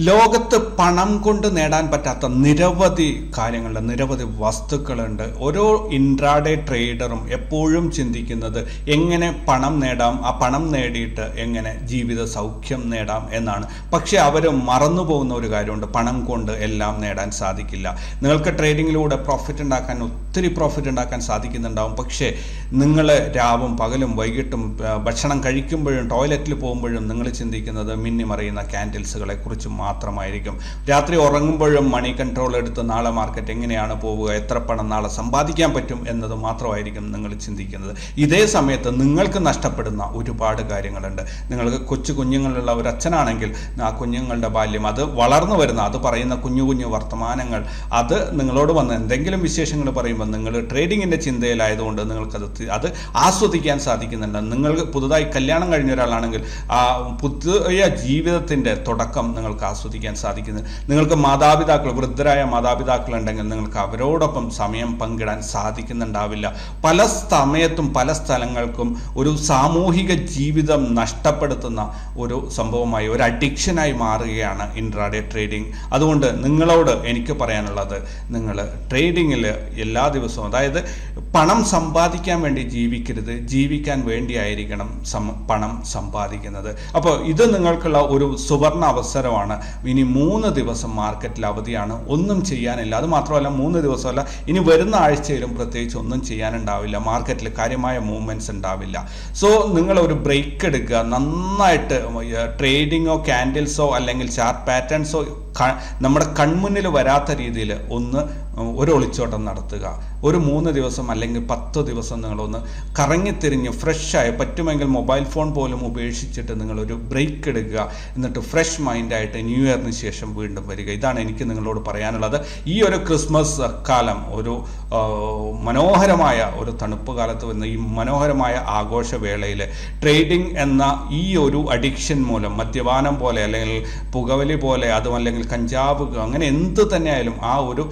ലോകത്ത് പണം കൊണ്ട് നേടാൻ പറ്റാത്ത നിരവധി കാര്യങ്ങളുണ്ട്, നിരവധി വസ്തുക്കളുണ്ട്. ഓരോ ഇൻട്രാഡേ ട്രേഡറും എപ്പോഴും ചിന്തിക്കുന്നത് എങ്ങനെ പണം നേടാം, ആ പണം നേടിയിട്ട് എങ്ങനെ ജീവിത സൗഖ്യം നേടാം എന്നാണ്. പക്ഷെ അവർ മറന്നു പോകുന്ന ഒരു കാര്യമുണ്ട്, പണം കൊണ്ട് എല്ലാം നേടാൻ സാധിക്കില്ല. നിങ്ങൾക്ക് ട്രേഡിങ്ങിലൂടെ ഒത്തിരി പ്രോഫിറ്റ് ഉണ്ടാക്കാൻ സാധിക്കുന്നുണ്ടാവും. പക്ഷേ നിങ്ങൾ രാവും പകലും വൈകിട്ടും ഭക്ഷണം കഴിക്കുമ്പോഴും ടോയ്ലറ്റിൽ പോകുമ്പോഴും നിങ്ങൾ ചിന്തിക്കുന്നത് മിന്നിമറിയുന്ന ക്യാൻഡിൽസുകളെ കുറിച്ച് മാത്രമായിരിക്കും. രാത്രി ഉറങ്ങുമ്പോഴും മണി കൺട്രോൾ എടുത്ത് നാളെ മാർക്കറ്റ് എങ്ങനെയാണ് പോവുക, എത്ര പണം നാളെ സമ്പാദിക്കാൻ പറ്റും എന്നത് മാത്രമായിരിക്കും നിങ്ങൾ ചിന്തിക്കുന്നത്. ഇതേ സമയത്ത് നിങ്ങൾക്ക് നഷ്ടപ്പെടുന്ന ഒരുപാട് കാര്യങ്ങളുണ്ട്. നിങ്ങൾക്ക് കൊച്ചു കുഞ്ഞുങ്ങളുള്ള ഒരു അച്ഛനാണെങ്കിൽ ആ കുഞ്ഞുങ്ങളുടെ ബാല്യം, അത് വളർന്നു വരുന്ന, അത് പറയുന്ന കുഞ്ഞു കുഞ്ഞു വർത്തമാനങ്ങൾ, അത് നിങ്ങളോട് വന്ന് എന്തെങ്കിലും വിശേഷങ്ങൾ പറയുമ്പോൾ നിങ്ങൾ ട്രേഡിങ്ങിൻ്റെ ചിന്തയിലായതുകൊണ്ട് അത് ആസ്വദിക്കാൻ സാധിക്കുന്നുണ്ട്. നിങ്ങൾക്ക് പുതുതായി കല്യാണം കഴിഞ്ഞ ഒരാളാണെങ്കിൽ ആ പുതിയ ജീവിതത്തിൻ്റെ തുടക്കം നിങ്ങൾക്ക് ആസ്വദിക്കാൻ സാധിക്കുന്നത്. നിങ്ങൾക്ക് മാതാപിതാക്കൾ, വൃദ്ധരായ മാതാപിതാക്കൾ ഉണ്ടെങ്കിൽ നിങ്ങൾക്ക് അവരോടൊപ്പം സമയം പങ്കിടാൻ സാധിക്കുന്നുണ്ടാവില്ല. പല സമയത്തും പല സ്ഥലങ്ങൾക്കും ഒരു സാമൂഹിക ജീവിതം നഷ്ടപ്പെടുത്തുന്ന ഒരു സംഭവമായി, ഒരു അഡിക്ഷനായി മാറുകയാണ് ഇൻട്രാഡേ ട്രേഡിംഗ്. അതുകൊണ്ട് നിങ്ങളോട് എനിക്ക് പറയാനുള്ളത്, നിങ്ങൾ ട്രേഡിങ്ങിൽ എല്ലാ ദിവസവും, അതായത് പണം സമ്പാദിക്കാൻ വേണ്ടി ജീവിക്കരുത്, ജീവിക്കാൻ വേണ്ടിയായിരിക്കണം പണം സമ്പാദിക്കുന്നത്. അപ്പോൾ ഇത് നിങ്ങൾക്കുള്ള ഒരു സുവർണ അവസരമാണ്. ഇനി 3 ദിവസം മാർക്കറ്റിൽ അവധിയാണ്, ഒന്നും ചെയ്യാനില്ല. അത് മാത്രമല്ല 3 ദിവസമല്ല, ഇനി വരുന്ന ആഴ്ചയിലും പ്രത്യേകിച്ച് ഒന്നും ചെയ്യാനുണ്ടാവില്ല. മാർക്കറ്റിൽ കാര്യമായ മൂവ്മെൻറ്റ്സ് ഉണ്ടാവില്ല. സോ നിങ്ങൾ ഒരു ബ്രേക്ക് എടുക്കുക. നന്നായിട്ട് ട്രേഡിങ്ങോ ക്യാൻഡിൽസോ അല്ലെങ്കിൽ ചാർട്ട് പാറ്റേൺസോ നമ്മുടെ കൺമുന്നിൽ വരാത്ത രീതിയിൽ ഒരു ഒളിച്ചോട്ടം നടത്തുക. ഒരു 3 ദിവസം അല്ലെങ്കിൽ 10 ദിവസം നിങ്ങളൊന്ന് കറങ്ങിത്തിരിഞ്ഞ് ഫ്രഷായി, പറ്റുമെങ്കിൽ മൊബൈൽ ഫോൺ പോലും ഉപേക്ഷിച്ചിട്ട് നിങ്ങളൊരു ബ്രേക്ക് എടുക്കുക. എന്നിട്ട് ഫ്രഷ് മൈൻഡായിട്ട് ന്യൂ ഇയറിന് ശേഷം വീണ്ടും വരിക. ഇതാണ് എനിക്ക് നിങ്ങളോട് പറയാനുള്ളത്. ഈ ഒരു ക്രിസ്മസ് കാലം, ഒരു മനോഹരമായ ഒരു തണുപ്പ് കാലത്ത് വരുന്ന ഈ മനോഹരമായ ആഘോഷവേളയിൽ ട്രേഡിംഗ് എന്ന ഈ ഒരു അഡിക്ഷൻ മൂലം, മദ്യപാനം പോലെ അല്ലെങ്കിൽ പുകവലി പോലെ, അതും അല്ലെങ്കിൽ കഞ്ചാവ്, അങ്ങനെ എന്ത് തന്നെയായാലും ആ ഒരു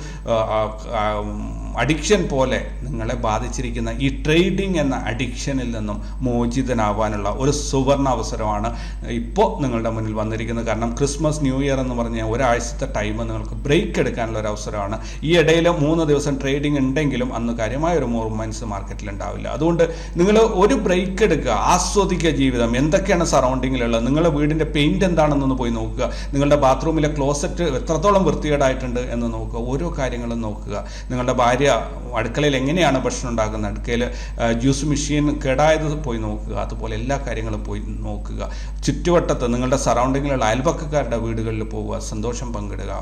അഡിക്ഷൻ പോലെ നിങ്ങളെ ബാധിച്ചിരിക്കുന്ന ഈ ട്രേഡിംഗ് എന്ന അഡിക്ഷനിൽ നിന്നും മോചിതനാവാനുള്ള ഒരു സുവർണ അവസരമാണ് ഇപ്പോൾ നിങ്ങളുടെ മുന്നിൽ വന്നിരിക്കുന്നത്. കാരണം ക്രിസ്മസ്, ന്യൂ ഇയർ എന്ന് പറഞ്ഞാൽ ഒരാഴ്ചത്തെ ടൈം നിങ്ങൾക്ക് ബ്രേക്ക് എടുക്കാനുള്ള ഒരു അവസരമാണ്. ഈ ഇടയിൽ 3 ദിവസം ട്രേഡിംഗ് ഉണ്ടെങ്കിലും അന്ന് കാര്യമായ ഒരു മൂവ്മെൻറ്റ്സ് മാർക്കറ്റിൽ ഉണ്ടാവില്ല. അതുകൊണ്ട് നിങ്ങൾ ഒരു ബ്രേക്ക് എടുക്കുക, ആസ്വദിക്കുക ജീവിതം. എന്തൊക്കെയാണ് സറൗണ്ടിങ്ങിലുള്ളത്, നിങ്ങളുടെ വീടിൻ്റെ പെയിൻറ് എന്താണെന്നൊന്ന് പോയി നോക്കുക. നിങ്ങളുടെ ബാത്റൂമിലെ ക്ലോസറ്റ് എത്രത്തോളം വൃത്തികേടായിട്ടുണ്ട് എന്ന് നോക്കുക. ഓരോ കാര്യങ്ങളും നോക്കുക. നിങ്ങളുടെ ഭാര്യ അടുക്കളയിൽ എങ്ങനെയാണ് ഭക്ഷണം ഉണ്ടാക്കുന്നത്, അടുക്കളയിൽ ജ്യൂസ് മെഷീൻ കേടായത് പോയി നോക്കുക. അതുപോലെ എല്ലാ കാര്യങ്ങളും പോയി നോക്കുക. ചുറ്റുവട്ടത്ത് നിങ്ങളുടെ സറൗണ്ടിങ്ങിലുള്ള അയൽപക്കക്കാരുടെ വീടുകളിൽ പോവുക, സന്തോഷം പങ്കിടുക.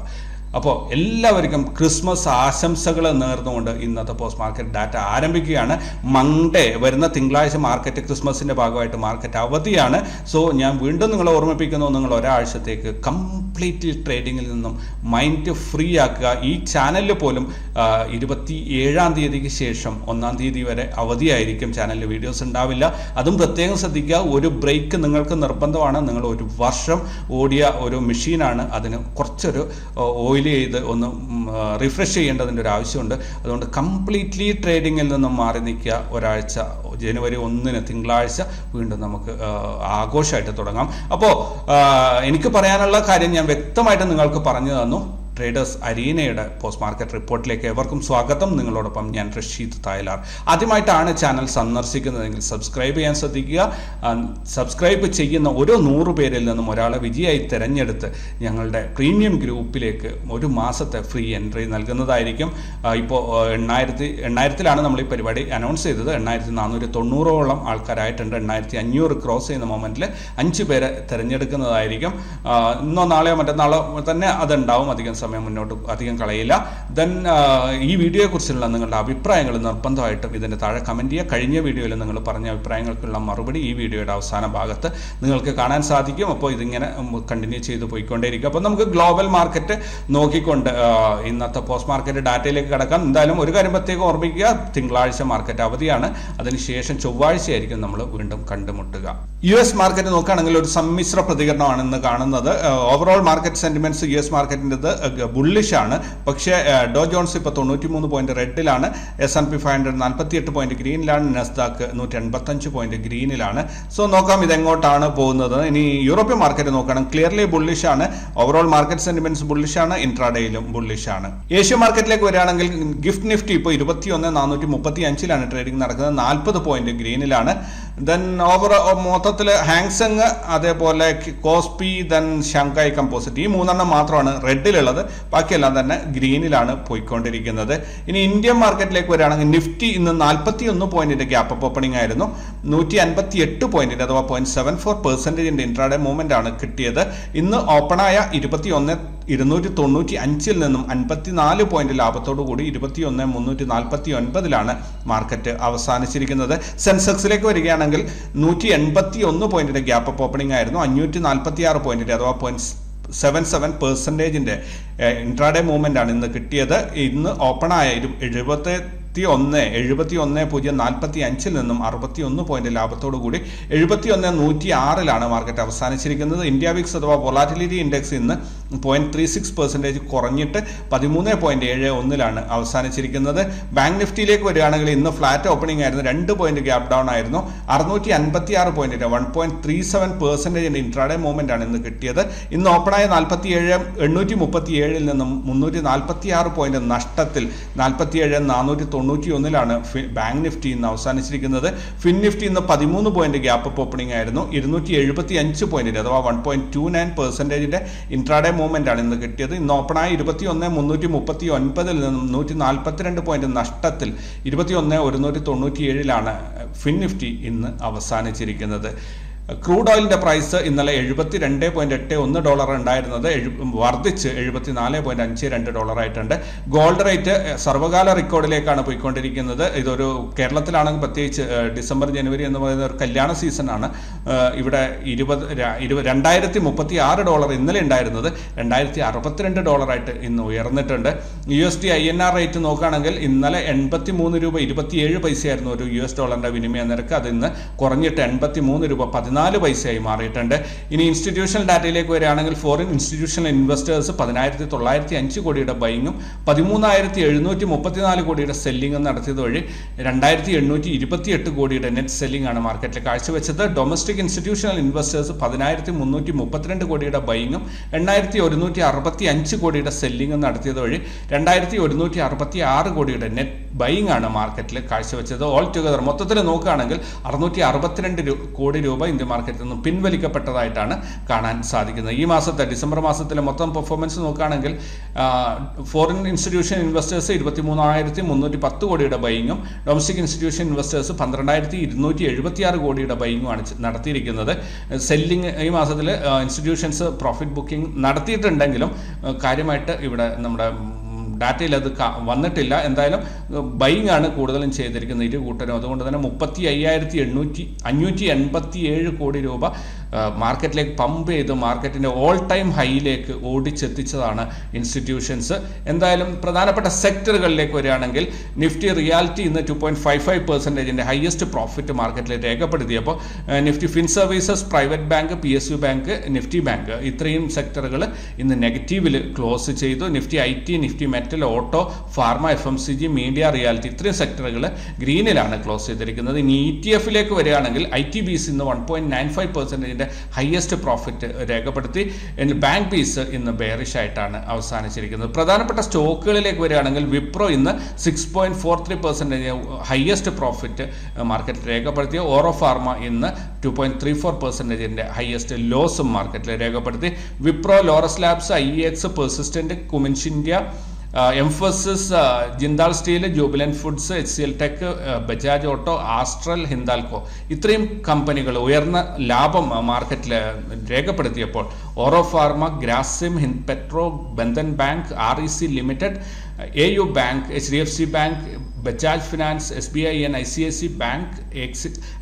അപ്പോൾ എല്ലാവർക്കും ക്രിസ്മസ് ആശംസകൾ നേർന്നുകൊണ്ട് ഇന്നത്തെ പോസ്റ്റ് മാർക്കറ്റ് ഡാറ്റ ആരംഭിക്കുകയാണ്. മൺഡേ വരുന്ന തിങ്കളാഴ്ച മാർക്കറ്റ് ക്രിസ്മസിൻ്റെ ഭാഗമായിട്ട് മാർക്കറ്റ് അവധിയാണ്. സോ ഞാൻ വീണ്ടും നിങ്ങളെ ഓർമ്മിപ്പിക്കുന്നു, നിങ്ങൾ ഒരാഴ്ചത്തേക്ക് കംപ്ലീറ്റ്ലി ട്രേഡിങ്ങിൽ നിന്നും മൈൻഡ് ഫ്രീ ആക്കുക. ഈ ചാനലിൽ പോലും 27-ാം തീയതിക്ക് ശേഷം 1-ാം തീയതി വരെ അവധിയായിരിക്കും. ചാനലിൽ വീഡിയോസ് ഉണ്ടാവില്ല. അതും പ്രത്യേകം ശ്രദ്ധിക്കുക. ഒരു ബ്രേക്ക് നിങ്ങൾക്ക് നിർബന്ധമാണ്. നിങ്ങൾ ഒരു വർഷം ഓടിയ ഒരു മെഷീനാണ്, അതിന് കുറച്ചൊരു ഓയിൽ ചെയ്ത് ഒന്ന് റിഫ്രഷ് ചെയ്യേണ്ടതിൻ്റെ ഒരു ആവശ്യമുണ്ട്. അതുകൊണ്ട് കംപ്ലീറ്റ്ലി ട്രേഡിങ്ങിൽ നിന്നും മാറി നിൽക്കുക. ഒരാഴ്ച, ജനുവരി 1 തിങ്കളാഴ്ച വീണ്ടും നമുക്ക് ആഘോഷമായിട്ട് തുടങ്ങാം. അപ്പോൾ എനിക്ക് പറയാനുള്ള കാര്യം ഞാൻ വ്യക്തമായിട്ട് നിങ്ങൾക്ക് പറഞ്ഞു തന്നു. ട്രേഡേഴ്സ് അരീനയുടെ പോസ്റ്റ് മാർക്കറ്റ് റിപ്പോർട്ടിലേക്ക് ഏവർക്കും സ്വാഗതം. നിങ്ങളോടൊപ്പം ഞാൻ റഷീദ് തായ്ലാർ. ആദ്യമായിട്ടാണ് ചാനൽ സന്ദർശിക്കുന്നതെങ്കിൽ സബ്സ്ക്രൈബ് ചെയ്യാൻ ശ്രദ്ധിക്കുക. സബ്സ്ക്രൈബ് ചെയ്യുന്ന ഓരോ 100 പേരിൽ നിന്നും ഒരാളെ വിജയമായി തിരഞ്ഞെടുത്ത് ഞങ്ങളുടെ പ്രീമിയം ഗ്രൂപ്പിലേക്ക് ഒരു മാസത്തെ ഫ്രീ എൻട്രി നൽകുന്നതായിരിക്കും. ഇപ്പോൾ 8,000-ലാണ് നമ്മൾ ഈ പരിപാടി അനൗൺസ് ചെയ്തത്. 8,490ഓളം ആൾക്കാരായിട്ടുണ്ട്. 8,500 ക്രോസ് ചെയ്യുന്ന മൊമെൻറ്റിൽ 5 പേരെ തിരഞ്ഞെടുക്കുന്നതായിരിക്കും. ഇന്നോ നാളെയോ മറ്റന്നാളോ തന്നെ അതുണ്ടാവും. അധികം സമയം മുന്നോട്ട് അധികം കളയില്ല. ദെൻ ഈ വീഡിയോയെക്കുറിച്ചുള്ള നിങ്ങളുടെ അഭിപ്രായങ്ങൾ നിർബന്ധമായിട്ടും ഇതിൻ്റെ താഴെ കമൻറ്റ് ചെയ്യുക. കഴിഞ്ഞ വീഡിയോയിൽ നിങ്ങൾ പറഞ്ഞ അഭിപ്രായങ്ങൾക്കുള്ള മറുപടി ഈ വീഡിയോയുടെ അവസാന ഭാഗത്ത് നിങ്ങൾക്ക് കാണാൻ സാധിക്കും. അപ്പോൾ ഇതിങ്ങനെ കണ്ടിന്യൂ ചെയ്ത് പോയിക്കൊണ്ടേയിരിക്കും. അപ്പോൾ നമുക്ക് ഗ്ലോബൽ മാർക്കറ്റ് നോക്കിക്കൊണ്ട് ഇന്നത്തെ പോസ്റ്റ് മാർക്കറ്റ് ഡാറ്റയിലേക്ക് കിടക്കാം. എന്തായാലും ഒരു കാര്യം പ്രത്യേകം ഓർമ്മിക്കുക, തിങ്കളാഴ്ച മാർക്കറ്റ് അവധിയാണ്. അതിനുശേഷം ചൊവ്വാഴ്ചയായിരിക്കും നമ്മൾ വീണ്ടും കണ്ടുമുട്ടുക. US മാർക്കറ്റ് നോക്കുകയാണെങ്കിൽ ഒരു സമ്മിശ്ര പ്രതികരണമാണ് ഇന്ന് കാണുന്നത്. ഓവറോൾ മാർക്കറ്റ് സെന്റിമെന്റ്സ് US മാർക്കറ്റിൻ്റെത് ബുള്ളിഷാണ്. പക്ഷേ ഡോ ജോൺസ് ഇപ്പോൾ 93 പോയിന്റ് റെഡിലാണ്, S&P 500 48 പോയിന്റ് ഗ്രീനിലാണ്, നസ്ദാക്ക് 185 പോയിന്റ് ഗ്രീനിലാണ്. സോ നോക്കാം ഇതെങ്ങോട്ടാണ് പോകുന്നത്. ഇനി യൂറോപ്യൻ മാർക്കറ്റ് നോക്കണം, ക്ലിയർലി ബുള്ളിഷാണ്. ഓവറോൾ മാർക്കറ്റ് സെന്റിമെന്റ്സ് ബുള്ളിഷാണ്, ഇൻട്രാഡേയിലും ബുള്ളിഷാണ്. ഏഷ്യൻ മാർക്കറ്റിലേക്ക് വരികയാണെങ്കിൽ ഗിഫ്റ്റ് നിഫ്റ്റി ഇപ്പോൾ 21,435 ട്രേഡിംഗ് നടക്കുന്നത്, 40 പോയിന്റ് ഗ്രീനിലാണ്. ദെൻ മൊത്തത്തിൽ ഹാങ്സങ്, അതേപോലെ കോസ്പി, ദെൻ ഷാങ്കായ് കമ്പോസിറ്റ്, ഈ 3 മാത്രമാണ് റെഡിലുള്ളത്. ബാക്കിയെല്ലാം തന്നെ ഗ്രീനിലാണ് പോയിക്കൊണ്ടിരിക്കുന്നത്. ഇനി ഇന്ത്യൻ മാർക്കറ്റിലേക്ക് വരികയാണെങ്കിൽ നിഫ്റ്റി ഇന്ന് 41 പോയിന്റിന്റെ ഗ്യാപ്പ് അപ്പ് ഓപ്പണിംഗ് ആയിരുന്നു. 158 പോയിന്റിന്റെ അഥവാ 0.74% ഇൻട്രാഡേ മൂവ്മെന്റ് ആണ് കിട്ടിയത്. ഇന്ന് ഓപ്പണായ 21,295 നിന്നും 54 പോയിന്റ് ലാഭത്തോടു കൂടി 21,349 മാർക്കറ്റ് അവസാനിച്ചിരിക്കുന്നത്. സെൻസെക്സിലേക്ക് വരികയാണെങ്കിൽ 181 പോയിന്റിന്റെ ഗ്യാപ്പ് അപ്പ് ഓപ്പണിംഗ് ആയിരുന്നു. 546 പോയിന്റിന്റെ അഥവാ 0.77% ഇൻട്രാഡേ മൂവ്മെന്റ് ആണ് ഇന്ന് കിട്ടിയത്. ഇന്ന് ഓപ്പണായ 71,045 നിന്നും 61 പോയിന്റ് ലാഭത്തോടു കൂടി 71,106 മാർക്കറ്റ് അവസാനിച്ചിരിക്കുന്നത്. ഇന്ത്യ വിക്സ് അഥവാ വോളാറ്റിലിറ്റി ഇൻഡെക്സ് ഇന്ന് 0.36% കുറഞ്ഞിട്ട് 13.71 അവസാനിച്ചിരിക്കുന്നത്. ബാങ്ക് നിഫ്റ്റിയിലേക്ക് വരികയാണെങ്കിൽ ഇന്ന് ഫ്ലാറ്റ് ഓപ്പണിംഗ് ആയിരുന്നു, 2 പോയിന്റ് ഗ്യാപ് ഡൗൺ ആയിരുന്നു. 656 പോയിന്റിന്റെ 1.37% ഇൻട്രാഡേ മൂവ്മെന്റ് ആണ് ഇന്ന് കിട്ടിയത്. ഇന്ന് ഓപ്പണായ 837 നിന്നും 346 പോയിന്റ് നഷ്ടത്തിൽ 47,491 ബാങ്ക് നിഫ്റ്റി ഇന്ന് അവസാനിച്ചിരിക്കുന്നത്. ഫിൻ നിഫ്റ്റി ഇന്ന് 13 പോയിന്റ് ഗ്യാപ്പ് അപ്പ് ഓപ്പണിംഗ് ആയിരുന്നു. 275 പോയിന്റിന്റെ അഥവാ 1.29% ഇൻട്രാഡേ മൂവ്മെന്റ് ആണ് ഇന്ന് കിട്ടിയത്. ഇന്ന് ഓപ്പണായ 21,339 നിന്നും 142 പോയിന്റ് നഷ്ടത്തിൽ 21,197 ഫിൻ നിഫ്റ്റി ഇന്ന് അവസാനിച്ചിരിക്കുന്നത്. ക്രൂഡ് ഓയിലിന്റെ പ്രൈസ് ഇന്നലെ $72.81 ഉണ്ടായിരുന്നത് വർദ്ധിച്ച് $74.52 ആയിട്ടുണ്ട്. ഗോൾഡ് റേറ്റ് സർവകാല റെക്കോർഡിലേക്കാണ് പോയിക്കൊണ്ടിരിക്കുന്നത്. ഇതൊരു കേരളത്തിലാണെങ്കിൽ പ്രത്യേകിച്ച് ഡിസംബർ ജനുവരി എന്ന് പറയുന്ന ഒരു കല്യാണ സീസണാണ്. ഇവിടെ $2,036 ഇന്നലെ ഉണ്ടായിരുന്നത് $2,062 ആയിട്ട് ഇന്ന് ഉയർന്നിട്ടുണ്ട്. USD INR റേറ്റ് നോക്കുകയാണെങ്കിൽ ഇന്നലെ 83 രൂപ 27 പൈസയായിരുന്നു ഒരു $1 വിനിമയ നിരക്ക്. അത് ഇന്ന് കുറഞ്ഞിട്ട് 83 രൂപ 14 പൈസയായി മാറിയിട്ടുണ്ട്. ഇനി ഇൻസ്റ്റിറ്റ്യൂഷണൽ ഡാറ്റയിലേക്ക് വരികയാണെങ്കിൽ ഫോറിൻ ഇൻസ്റ്റിറ്റ്യൂഷണൽ ഇൻവെസ്റ്റേഴ്സ് 10,905 കോടിയുടെ ബൈങ്ങും 13,734 കോടിയുടെ സെല്ലിംഗും നടത്തിയത് വഴി 2,828 കോടിയുടെ നെറ്റ് സെല്ലിംഗ് ആണ് മാർക്കറ്റിൽ കാഴ്ചവെച്ചത്. ഡൊമസ്റ്റിക് ഇൻസ്റ്റിറ്റ്യൂഷണൽ ഇൻവെസ്റ്റേഴ്സ് 10,332 കോടിയുടെ ബൈങ്ങും 8,165 കോടിയുടെ സെല്ലിംഗും നടത്തിയത് വഴി 2,166 കോടിയുടെ നെറ്റ് ബൈങ് ആണ് മാർക്കറ്റിൽ കാഴ്ചവെച്ചത്. ഓൾ ടുഗദർ മൊത്തത്തിൽ നോക്കുകയാണെങ്കിൽ 662 കോടി രൂപ ഇന്ത്യൻ മാർക്കറ്റിൽ നിന്നും പിൻവലിക്കപ്പെട്ടതായിട്ടാണ് കാണാൻ സാധിക്കുന്നത്. ഈ മാസത്തെ ഡിസംബർ മാസത്തിലെ മൊത്തം പെർഫോമൻസ് നോക്കുകയാണെങ്കിൽ ഫോറിൻ ഇൻസ്റ്റിറ്റ്യൂഷൻ ഇൻവെസ്റ്റേഴ്സ് 23,310 കോടിയുടെ ബൈങ്ങും ഡൊമസ്റ്റിക് ഇൻസ്റ്റിറ്റ്യൂഷൻ ഇൻവെസ്റ്റേഴ്സ് 12,276 കോടിയുടെ ബൈങ്ങുമാണ് നടത്തിയിരിക്കുന്നത്. സെല്ലിംഗ് ഈ മാസത്തിൽ ഇൻസ്റ്റിറ്റ്യൂഷൻസ് പ്രോഫിറ്റ് ബുക്കിംഗ് നടത്തിയിട്ടുണ്ടെങ്കിലും കാര്യമായിട്ട് ഇവിടെ നമ്മുടെ ഡാറ്റയിൽ അത് വന്നിട്ടില്ല. എന്തായാലും ബൈങ് ആണ് കൂടുതലും ചെയ്തിരിക്കുന്നത് ഇരു കൂട്ടരും. അതുകൊണ്ട് തന്നെ 35,587 കോടി രൂപ മാർക്കറ്റിലേക്ക് പമ്പ് ചെയ്ത് മാർക്കറ്റിന്റെ ഓൾ ടൈം ഹൈയിലേക്ക് ഓടിച്ചെത്തിച്ചതാണ് ഇൻസ്റ്റിറ്റ്യൂഷൻസ്. എന്തായാലും പ്രധാനപ്പെട്ട സെക്ടറുകളിലേക്ക് വരികയാണെങ്കിൽ നിഫ്റ്റി റിയാലിറ്റി ഇന്ന് 2.55% ഹയസ്റ്റ് പ്രോഫിറ്റ് മാർക്കറ്റിൽ രേഖപ്പെടുത്തിയപ്പോൾ Nifty fin services, private bank, PSU bank, Nifty bank ഇത്രയും സെക്ടറുകൾ ഇന്ന് നെഗറ്റീവിൽ ക്ലോസ് ചെയ്തു. Nifty IT, Nifty metal, auto, pharma, FMCG, media, reality ഇത്രയും സെക്ടറുകൾ ഗ്രീനിലാണ് ക്ലോസ് ചെയ്തിരിക്കുന്നത്. ഇനി ETF-ലേക്ക് വരികയാണെങ്കിൽ ITBC ഇന്ന് 1.95% ഹയസ്റ്റ് പ്രോഫിറ്റ് രേഖപ്പെടുത്തി. ബാങ്ക് പീസ് ഇന്ന് ബെയറിഷ് ആയിട്ടാണ് അവസാനിച്ചിരിക്കുന്നത്. പ്രധാനപ്പെട്ട സ്റ്റോക്കുകളിലേക്ക് വരികയാണെങ്കിൽ വിപ്രോ ഇന്ന് 6.43% ഹയസ്റ്റ് പ്രോഫിറ്റ് മാർക്കറ്റിൽ രേഖപ്പെടുത്തിയ. ഓറോ ഫാർമ ഇന്ന് 2.34% ഹയസ്റ്റ് ലോസും മാർക്കറ്റിൽ രേഖപ്പെടുത്തി. Wipro, Laurus labs, IEX, Persistent, Cummins India, Mphasis, Jindal steel, Jubilant foods, HCL tech, Bajaj auto, Astral, Hindalco ഇത്രയും കമ്പനികൾ ഉയർന്ന ലാഭം മാർക്കറ്റിൽ രേഖപ്പെടുത്തിയപ്പോൾ Auro pharma, Grasim, Petro, Bandhan bank, REC limited, AU bank, HDFC bank, Bajaj finance, SBI, ICICI bank,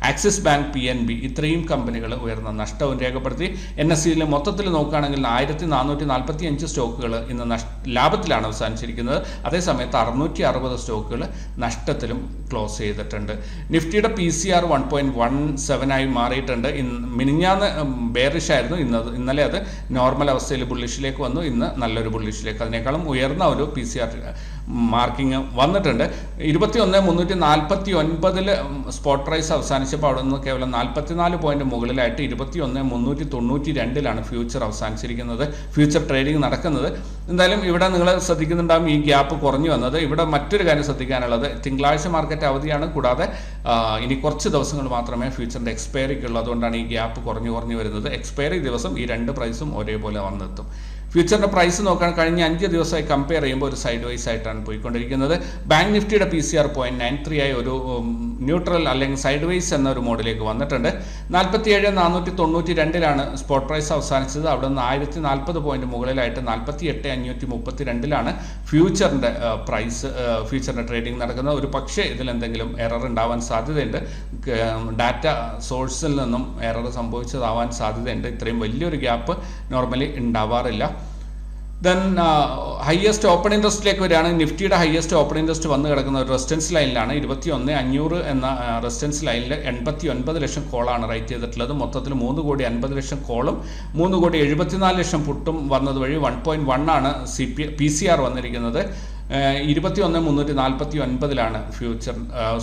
Axis bank, PNB ഇത്രയും കമ്പനികൾ ഉയർന്ന നഷ്ടവും രേഖപ്പെടുത്തി. NSE മൊത്തത്തിൽ നോക്കുകയാണെങ്കിൽ 1445 സ്റ്റോക്കുകൾ ഇന്ന് ലാഭത്തിലാണ് അവസാനിച്ചിരിക്കുന്നത്. അതേസമയത്ത് 660 സ്റ്റോക്കുകൾ നഷ്ടത്തിലും ക്ലോസ് ചെയ്തിട്ടുണ്ട്. നിഫ്റ്റിയുടെ PCR 1.17 ആയി മാറിയിട്ടുണ്ട്. മിനിഞ്ഞാന്ന് ബെയറിഷ് ആയിരുന്നു, ഇന്നലെ അത് നോർമൽ അവസ്ഥയിൽ ബുള്ളിഷിലേക്ക് വന്നു, ഇന്ന് നല്ലൊരു ബുള്ളിഷിലേക്ക്, അതിനേക്കാളും ഉയർന്ന ഒരു PCR മാർക്കിംഗ് വന്നിട്ടുണ്ട്. 21,349 സ്പോട്ട് പ്രൈസ് അവസാനിച്ചപ്പോൾ അവിടെ നിന്ന് കേവലം 44 പോയിന്റ് മുകളിലായിട്ട് 21,392 ഫ്യൂച്ചർ അവസാനിച്ചിരിക്കുന്നത്, ഫ്യൂച്ചർ ട്രേഡിംഗ് നടക്കുന്നത്. എന്തായാലും ഇവിടെ നിങ്ങൾ ശ്രദ്ധിക്കുന്നുണ്ടാകും ഈ ഗ്യാപ്പ് കുറഞ്ഞു വന്നത്. ഇവിടെ മറ്റൊരു കാര്യം ശ്രദ്ധിക്കാനുള്ളത്, തിങ്കളാഴ്ച മാർക്കറ്റ് അവധിയാണ്, കൂടാതെ ഇനി കുറച്ച് ദിവസങ്ങൾ മാത്രമേ ഫ്യൂച്ചറിൻ്റെ എക്സ്പയറിക്കുള്ളൂ. അതുകൊണ്ടാണ് ഈ ഗ്യാപ്പ് കുറഞ്ഞു വരുന്നത്. എക്സ്പയറി ദിവസം ഈ രണ്ട് പ്രൈസും ഒരേപോലെ വന്നെത്തും. ഫ്യൂച്ചറിൻ്റെ പ്രൈസ് നോക്കാൻ കഴിഞ്ഞ 5 ദിവസമായി കമ്പയർ ചെയ്യുമ്പോൾ ഒരു സൈഡ് വൈസ് ആയിട്ടാണ് പോയിക്കൊണ്ടിരിക്കുന്നത്. ബാങ്ക് നിഫ്റ്റിയുടെ PCR 0.93 ആയി ഒരു ന്യൂട്രൽ അല്ലെങ്കിൽ സൈഡ് വൈസ് എന്ന ഒരു മോഡിലേക്ക് വന്നിട്ടുണ്ട്. 47,492 സ്പോട്ട് പ്രൈസ് അവസാനിച്ചത്. അവിടെ നിന്ന് 1040 പോയിന്റ് മുകളിലായിട്ട് 48,532 ഫ്യൂച്ചറിൻ്റെ പ്രൈസ്, ഫ്യൂച്ചറിൻ്റെ ട്രേഡിംഗ് നടക്കുന്നത്. ഒരു പക്ഷേ ഇതിലെന്തെങ്കിലും എറർ ഉണ്ടാവാൻ സാധ്യതയുണ്ട്, ഡാറ്റ സോഴ്സിൽ നിന്നും എറർ സംഭവിച്ചതാവാൻ സാധ്യതയുണ്ട്. ഇത്രയും വലിയൊരു ഗ്യാപ്പ് നോർമലി ഉണ്ടാവാറില്ല. ദെൻ ഹയസ്റ്റ് ഓപ്പൺ ഇൻട്രസ്റ്റിലേക്ക് വരികയാണെങ്കിൽ നിഫ്റ്റിയുടെ ഹയസ്റ്റ് ഓപ്പൺ ഇൻട്രസ്റ്റ് വന്ന് കിടക്കുന്ന ഒരു റെസിസ്റ്റൻസ് ലൈനിലാണ്. 21,500 എന്ന റെസിസ്റ്റൻസ് ലൈനിൽ 89 ലക്ഷം കോളാണ് റൈറ്റ് ചെയ്തിട്ടുള്ളത്. മൊത്തത്തിൽ 3,50,00,000 കോളും 3,74,00,000 പുട്ടും വന്നത് വഴി 1.1 ആണ് PCR വന്നിരിക്കുന്നത്. 21,349 ഫ്യൂച്ചർ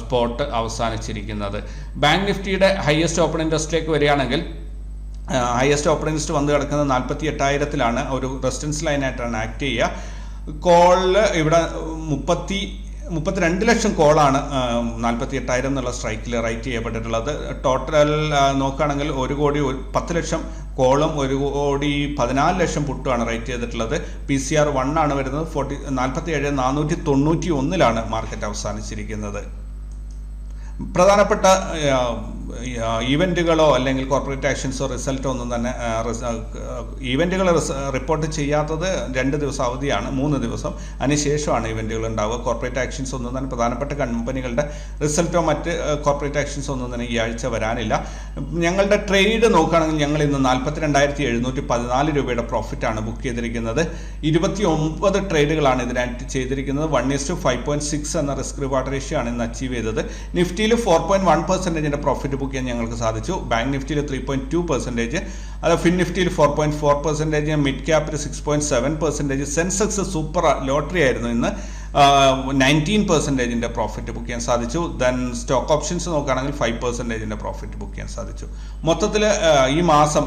സ്പോട്ട് അവസാനിച്ചിരിക്കുന്നത്. ബാങ്ക് നിഫ്റ്റിയുടെ ഹയസ്റ്റ് ഓപ്പൺ ഇൻട്രസ്റ്റിലേക്ക് വരികയാണെങ്കിൽ ഹയസ്റ്റ് ഓപ്പൺ ഇൻട്രസ്റ്റ് വന്ന് കിടക്കുന്നത് 48,000 ഒരു റെസിസ്റ്റൻസ് ലൈനായിട്ടാണ് ആക്ട് ചെയ്യുക. കോളിൽ ഇവിടെ 32 ലക്ഷം കോളാണ് 48,000 എന്നുള്ള സ്ട്രൈക്കിൽ റൈറ്റ് ചെയ്യപ്പെട്ടിട്ടുള്ളത്. ടോട്ടൽ നോക്കുകയാണെങ്കിൽ 1,10,00,000 കോളും 1,14,00,000 പുട്ടുമാണ് റൈറ്റ് ചെയ്തിട്ടുള്ളത്. PCR 1 ആണ് വരുന്നത്. 47,491 മാർക്കറ്റ് അവസാനിച്ചിരിക്കുന്നത്. പ്രധാനപ്പെട്ട ഈവൻറ്റുകളോ അല്ലെങ്കിൽ കോർപ്പറേറ്റ് ആക്ഷൻസോ റിസൾട്ടോ ഒന്നും തന്നെ ഈവൻറ്റുകൾ റിപ്പോർട്ട് ചെയ്യാത്തത് 2 ദിവസം അവധിയാണ്, 3 ദിവസം അതിനുശേഷമാണ് ഈവൻറ്റുകൾ ഉണ്ടാവുക. കോർപ്പറേറ്റ് ആക്ഷൻസ് ഒന്നും തന്നെ പ്രധാനപ്പെട്ട കമ്പനികളുടെ റിസൾട്ടോ മറ്റ് കോർപ്പറേറ്റ് ആക്ഷൻസ് ഒന്നും തന്നെ ഈ ആഴ്ച വരാനില്ല. ഞങ്ങളുടെ ട്രേഡ് നോക്കുകയാണെങ്കിൽ ഞങ്ങൾ ഇന്ന് 42,714 രൂപയുടെ പ്രോഫിറ്റാണ് ബുക്ക് ചെയ്തിരിക്കുന്നത്. 29 ട്രേഡുകളാണ് ഇതിനായിട്ട് ചെയ്തിരിക്കുന്നത്. 1:5.6 എന്ന റിസ്ക് റിവാർഡ് റേഷ്യോ ആണ് ഇന്ന് അച്ചീവ് ചെയ്തത്. നിഫ്റ്റിയിൽ 4.1% പ്രോഫിറ്റ് ബുക്ക് ചെയ്യാൻ ഞങ്ങൾക്ക് സാധിച്ചു. ബാങ്ക് നിഫ്റ്റിയിൽ 3.2%, അത് ഫിൻ നിഫ്റ്റിയിൽ 4.4%, മിഡ് ക്യാപ്പിൽ 6.7%. സെൻസെക്സ് സൂപ്പർ ലോട്ടറി ആയിരുന്നു ഇന്ന്, 19% പ്രോഫിറ്റ് ബുക്ക് ചെയ്യാൻ സാധിച്ചു. ദെൻ സ്റ്റോക്ക് ഓപ്ഷൻസ് നോക്കുകയാണെങ്കിൽ 5% പ്രോഫിറ്റ് ബുക്ക് ചെയ്യാൻ സാധിച്ചു. മൊത്തത്തിൽ ഈ മാസം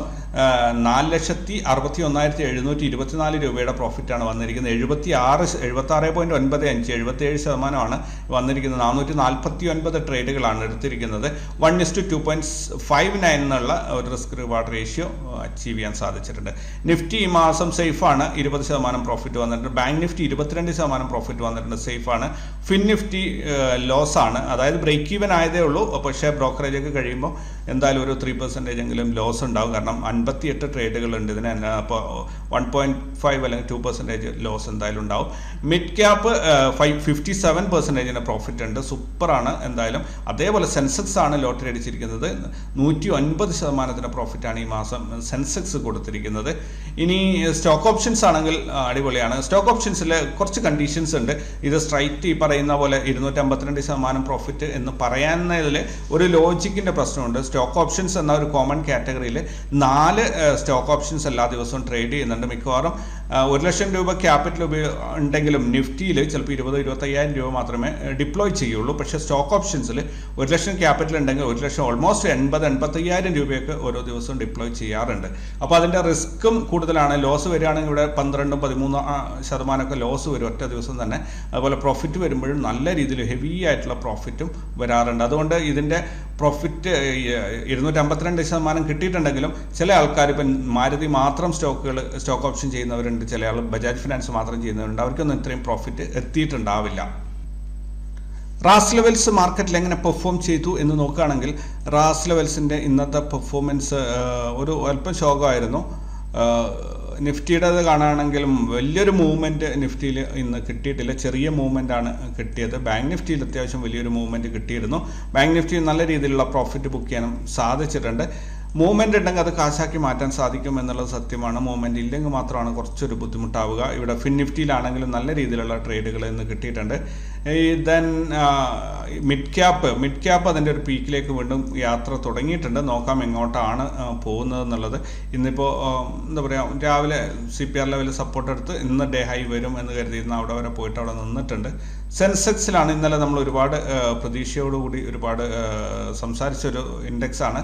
4,61,724 രൂപയുടെ പ്രോഫിറ്റാണ് വന്നിരിക്കുന്നത്. 76.95 77% വന്നിരിക്കുന്നത്. 449 ട്രേഡുകളാണ് എടുത്തിരിക്കുന്നത്. 1:2.59 എന്നുള്ള ഒരു റിസ്ക് റിവാർഡ് റേഷ്യോ അച്ചീവ് ചെയ്യാൻ സാധിച്ചിട്ടുണ്ട്. നിഫ്റ്റി ഈ മാസം സേഫാണ്, 20% പ്രോഫിറ്റ് വന്നിട്ടുണ്ട്. ബാങ്ക് നിഫ്റ്റി 22% പ്രോഫിറ്റ് വന്നിട്ടുണ്ട്, സേഫാണ്. ഫിൻ നിഫ്റ്റി ലോസ് ആണ്, അതായത് ബ്രേക്ക് ഈവൻ ആയതേ ഉള്ളൂ. പക്ഷേ ബ്രോക്കറേജ് ഒക്കെ കഴിയുമ്പോൾ എന്തായാലും ഒരു 3% എങ്കിലും ലോസ് ഉണ്ടാവും. കാരണം 58 ട്രേഡുകൾ ഉണ്ട് ഇതിന്. അപ്പോൾ 1.5 അല്ലെങ്കിൽ 2% ലോസ് എന്തായാലും ഉണ്ടാവും. മിഡ് ക്യാപ്പ് 57% പ്രോഫിറ്റ് ഉണ്ട്, സൂപ്പറാണ് എന്തായാലും. അതേപോലെ സെൻസെക്സ് ആണ് ലോട്ടറി അടിച്ചിരിക്കുന്നത്. 109% പ്രോഫിറ്റാണ് ഈ മാസം സെൻസെക്സ് കൊടുത്തിരിക്കുന്നത്. ഇനി സ്റ്റോക്ക് ഓപ്ഷൻസ് ആണെങ്കിൽ അടിപൊളിയാണ്. സ്റ്റോക്ക് ഓപ്ഷൻസിൽ കുറച്ച് കണ്ടീഷൻസ് ഉണ്ട്. ഇത് സ്ട്രൈറ്റ് ഈ പറയുന്ന പോലെ 252% പ്രോഫിറ്റ് എന്ന് പറയുന്നതിൽ ഒരു ലോജിക്കിൻ്റെ പ്രശ്നമുണ്ട്. സ്റ്റോക്ക് ഓപ്ഷൻസ് എന്ന ഒരു കോമൺ കാറ്റഗറിയിൽ 4 സ്റ്റോക്ക് ഓപ്ഷൻസ് എല്ലാ ദിവസവും ട്രേഡ് ചെയ്യുന്നുണ്ട്. മിക്കവാറും 1,00,000 രൂപ ക്യാപിറ്റൽ ഉണ്ടെങ്കിലും നിഫ്റ്റിയിൽ ചിലപ്പോൾ 20,000-25,000 രൂപ മാത്രമേ ഡിപ്ലോയ് ചെയ്യുള്ളൂ. പക്ഷേ സ്റ്റോക്ക് ഓപ്ഷൻസിൽ 1,00,000 ക്യാപിറ്റൽ ഉണ്ടെങ്കിൽ 1,00,000 ഓൾമോസ്റ്റ് 80,000-85,000 രൂപയൊക്കെ ഓരോ ദിവസവും ഡിപ്ലോയ് ചെയ്യാറുണ്ട്. അപ്പോൾ അതിൻ്റെ റിസ്ക്കും കൂടുതലാണ്. ലോസ് വരികയാണെങ്കിൽ ഇവിടെ 12-13% ലോസ് വരും ഒറ്റ ദിവസം തന്നെ. അതുപോലെ പ്രോഫിറ്റ് വരുമ്പോഴും നല്ല രീതിയിൽ ഹെവി ആയിട്ടുള്ള പ്രോഫിറ്റും വരാറുണ്ട്. അതുകൊണ്ട് ഇതിൻ്റെ പ്രോഫിറ്റ് 252% കിട്ടിയിട്ടുണ്ടെങ്കിലും ചില ആൾക്കാർ ഇപ്പം മാരുതി മാത്രം സ്റ്റോക്ക് ഓപ്ഷൻ ചെയ്യുന്നവരുണ്ട്, ചില ആൾ ബജാജ് ഫിനാൻസ് മാത്രം ചെയ്യുന്നവരുണ്ട്. അവർക്കൊന്നും ഇത്രയും പ്രോഫിറ്റ് എത്തിയിട്ടുണ്ടാവില്ല. റാസ് ലെവൽസ് മാർക്കറ്റിൽ എങ്ങനെ പെർഫോം ചെയ്തു എന്ന് നോക്കുകയാണെങ്കിൽ റാസ് ലെവൽസിൻ്റെ ഇന്നത്തെ പെർഫോമൻസ് ഒരു അല്പം ശോകമായിരുന്നു. നിഫ്റ്റിയുടേത് കാണുകയാണെങ്കിലും വലിയൊരു മൂവ്മെൻറ്റ് നിഫ്റ്റിയിൽ ഇന്ന് കിട്ടിയിട്ടില്ല. ചെറിയ മൂവ്മെൻ്റ് ആണ് കിട്ടിയത്. ബാങ്ക് നിഫ്റ്റിയിൽ അത്യാവശ്യം വലിയൊരു മൂവ്മെൻറ്റ് കിട്ടിയിരുന്നു. ബാങ്ക് നിഫ്റ്റി നല്ല രീതിയിലുള്ള പ്രോഫിറ്റ് ബുക്ക് ചെയ്യാനും സാധിച്ചിട്ടുണ്ട്. മൂവ്മെൻറ്റ് ഉണ്ടെങ്കിൽ അത് കാശാക്കി മാറ്റാൻ സാധിക്കും എന്നുള്ളത് സത്യമാണ്. മൂവ്മെൻറ്റ് ഇല്ലെങ്കിൽ മാത്രമാണ് കുറച്ചൊരു ബുദ്ധിമുട്ടാവുക. ഇവിടെ ഫിൻ നിഫ്റ്റിയിലാണെങ്കിലും നല്ല രീതിയിലുള്ള ട്രേഡുകൾ ഇന്ന് കിട്ടിയിട്ടുണ്ട്. ദെൻ മിഡ് ക്യാപ്പ് അതിൻ്റെ ഒരു പീക്കിലേക്ക് വീണ്ടും യാത്ര തുടങ്ങിയിട്ടുണ്ട്. നോക്കാം എങ്ങോട്ടാണ് പോകുന്നത് എന്നുള്ളത്. ഇന്നിപ്പോൾ എന്താ പറയുക, രാവിലെ CPR ലെവലിൽ സപ്പോർട്ട് എടുത്ത് ഇന്ന് ഡേ ഹൈ വരും എന്ന് കരുതിയിരുന്ന അവിടെ വരെ പോയിട്ട് അവിടെ നിന്നിട്ടുണ്ട്. സെൻസെക്സിലാണ് ഇന്നലെ നമ്മൾ ഒരുപാട് പ്രതീക്ഷയോടുകൂടി ഒരുപാട് സംസാരിച്ചൊരു ഇൻഡെക്സാണ്.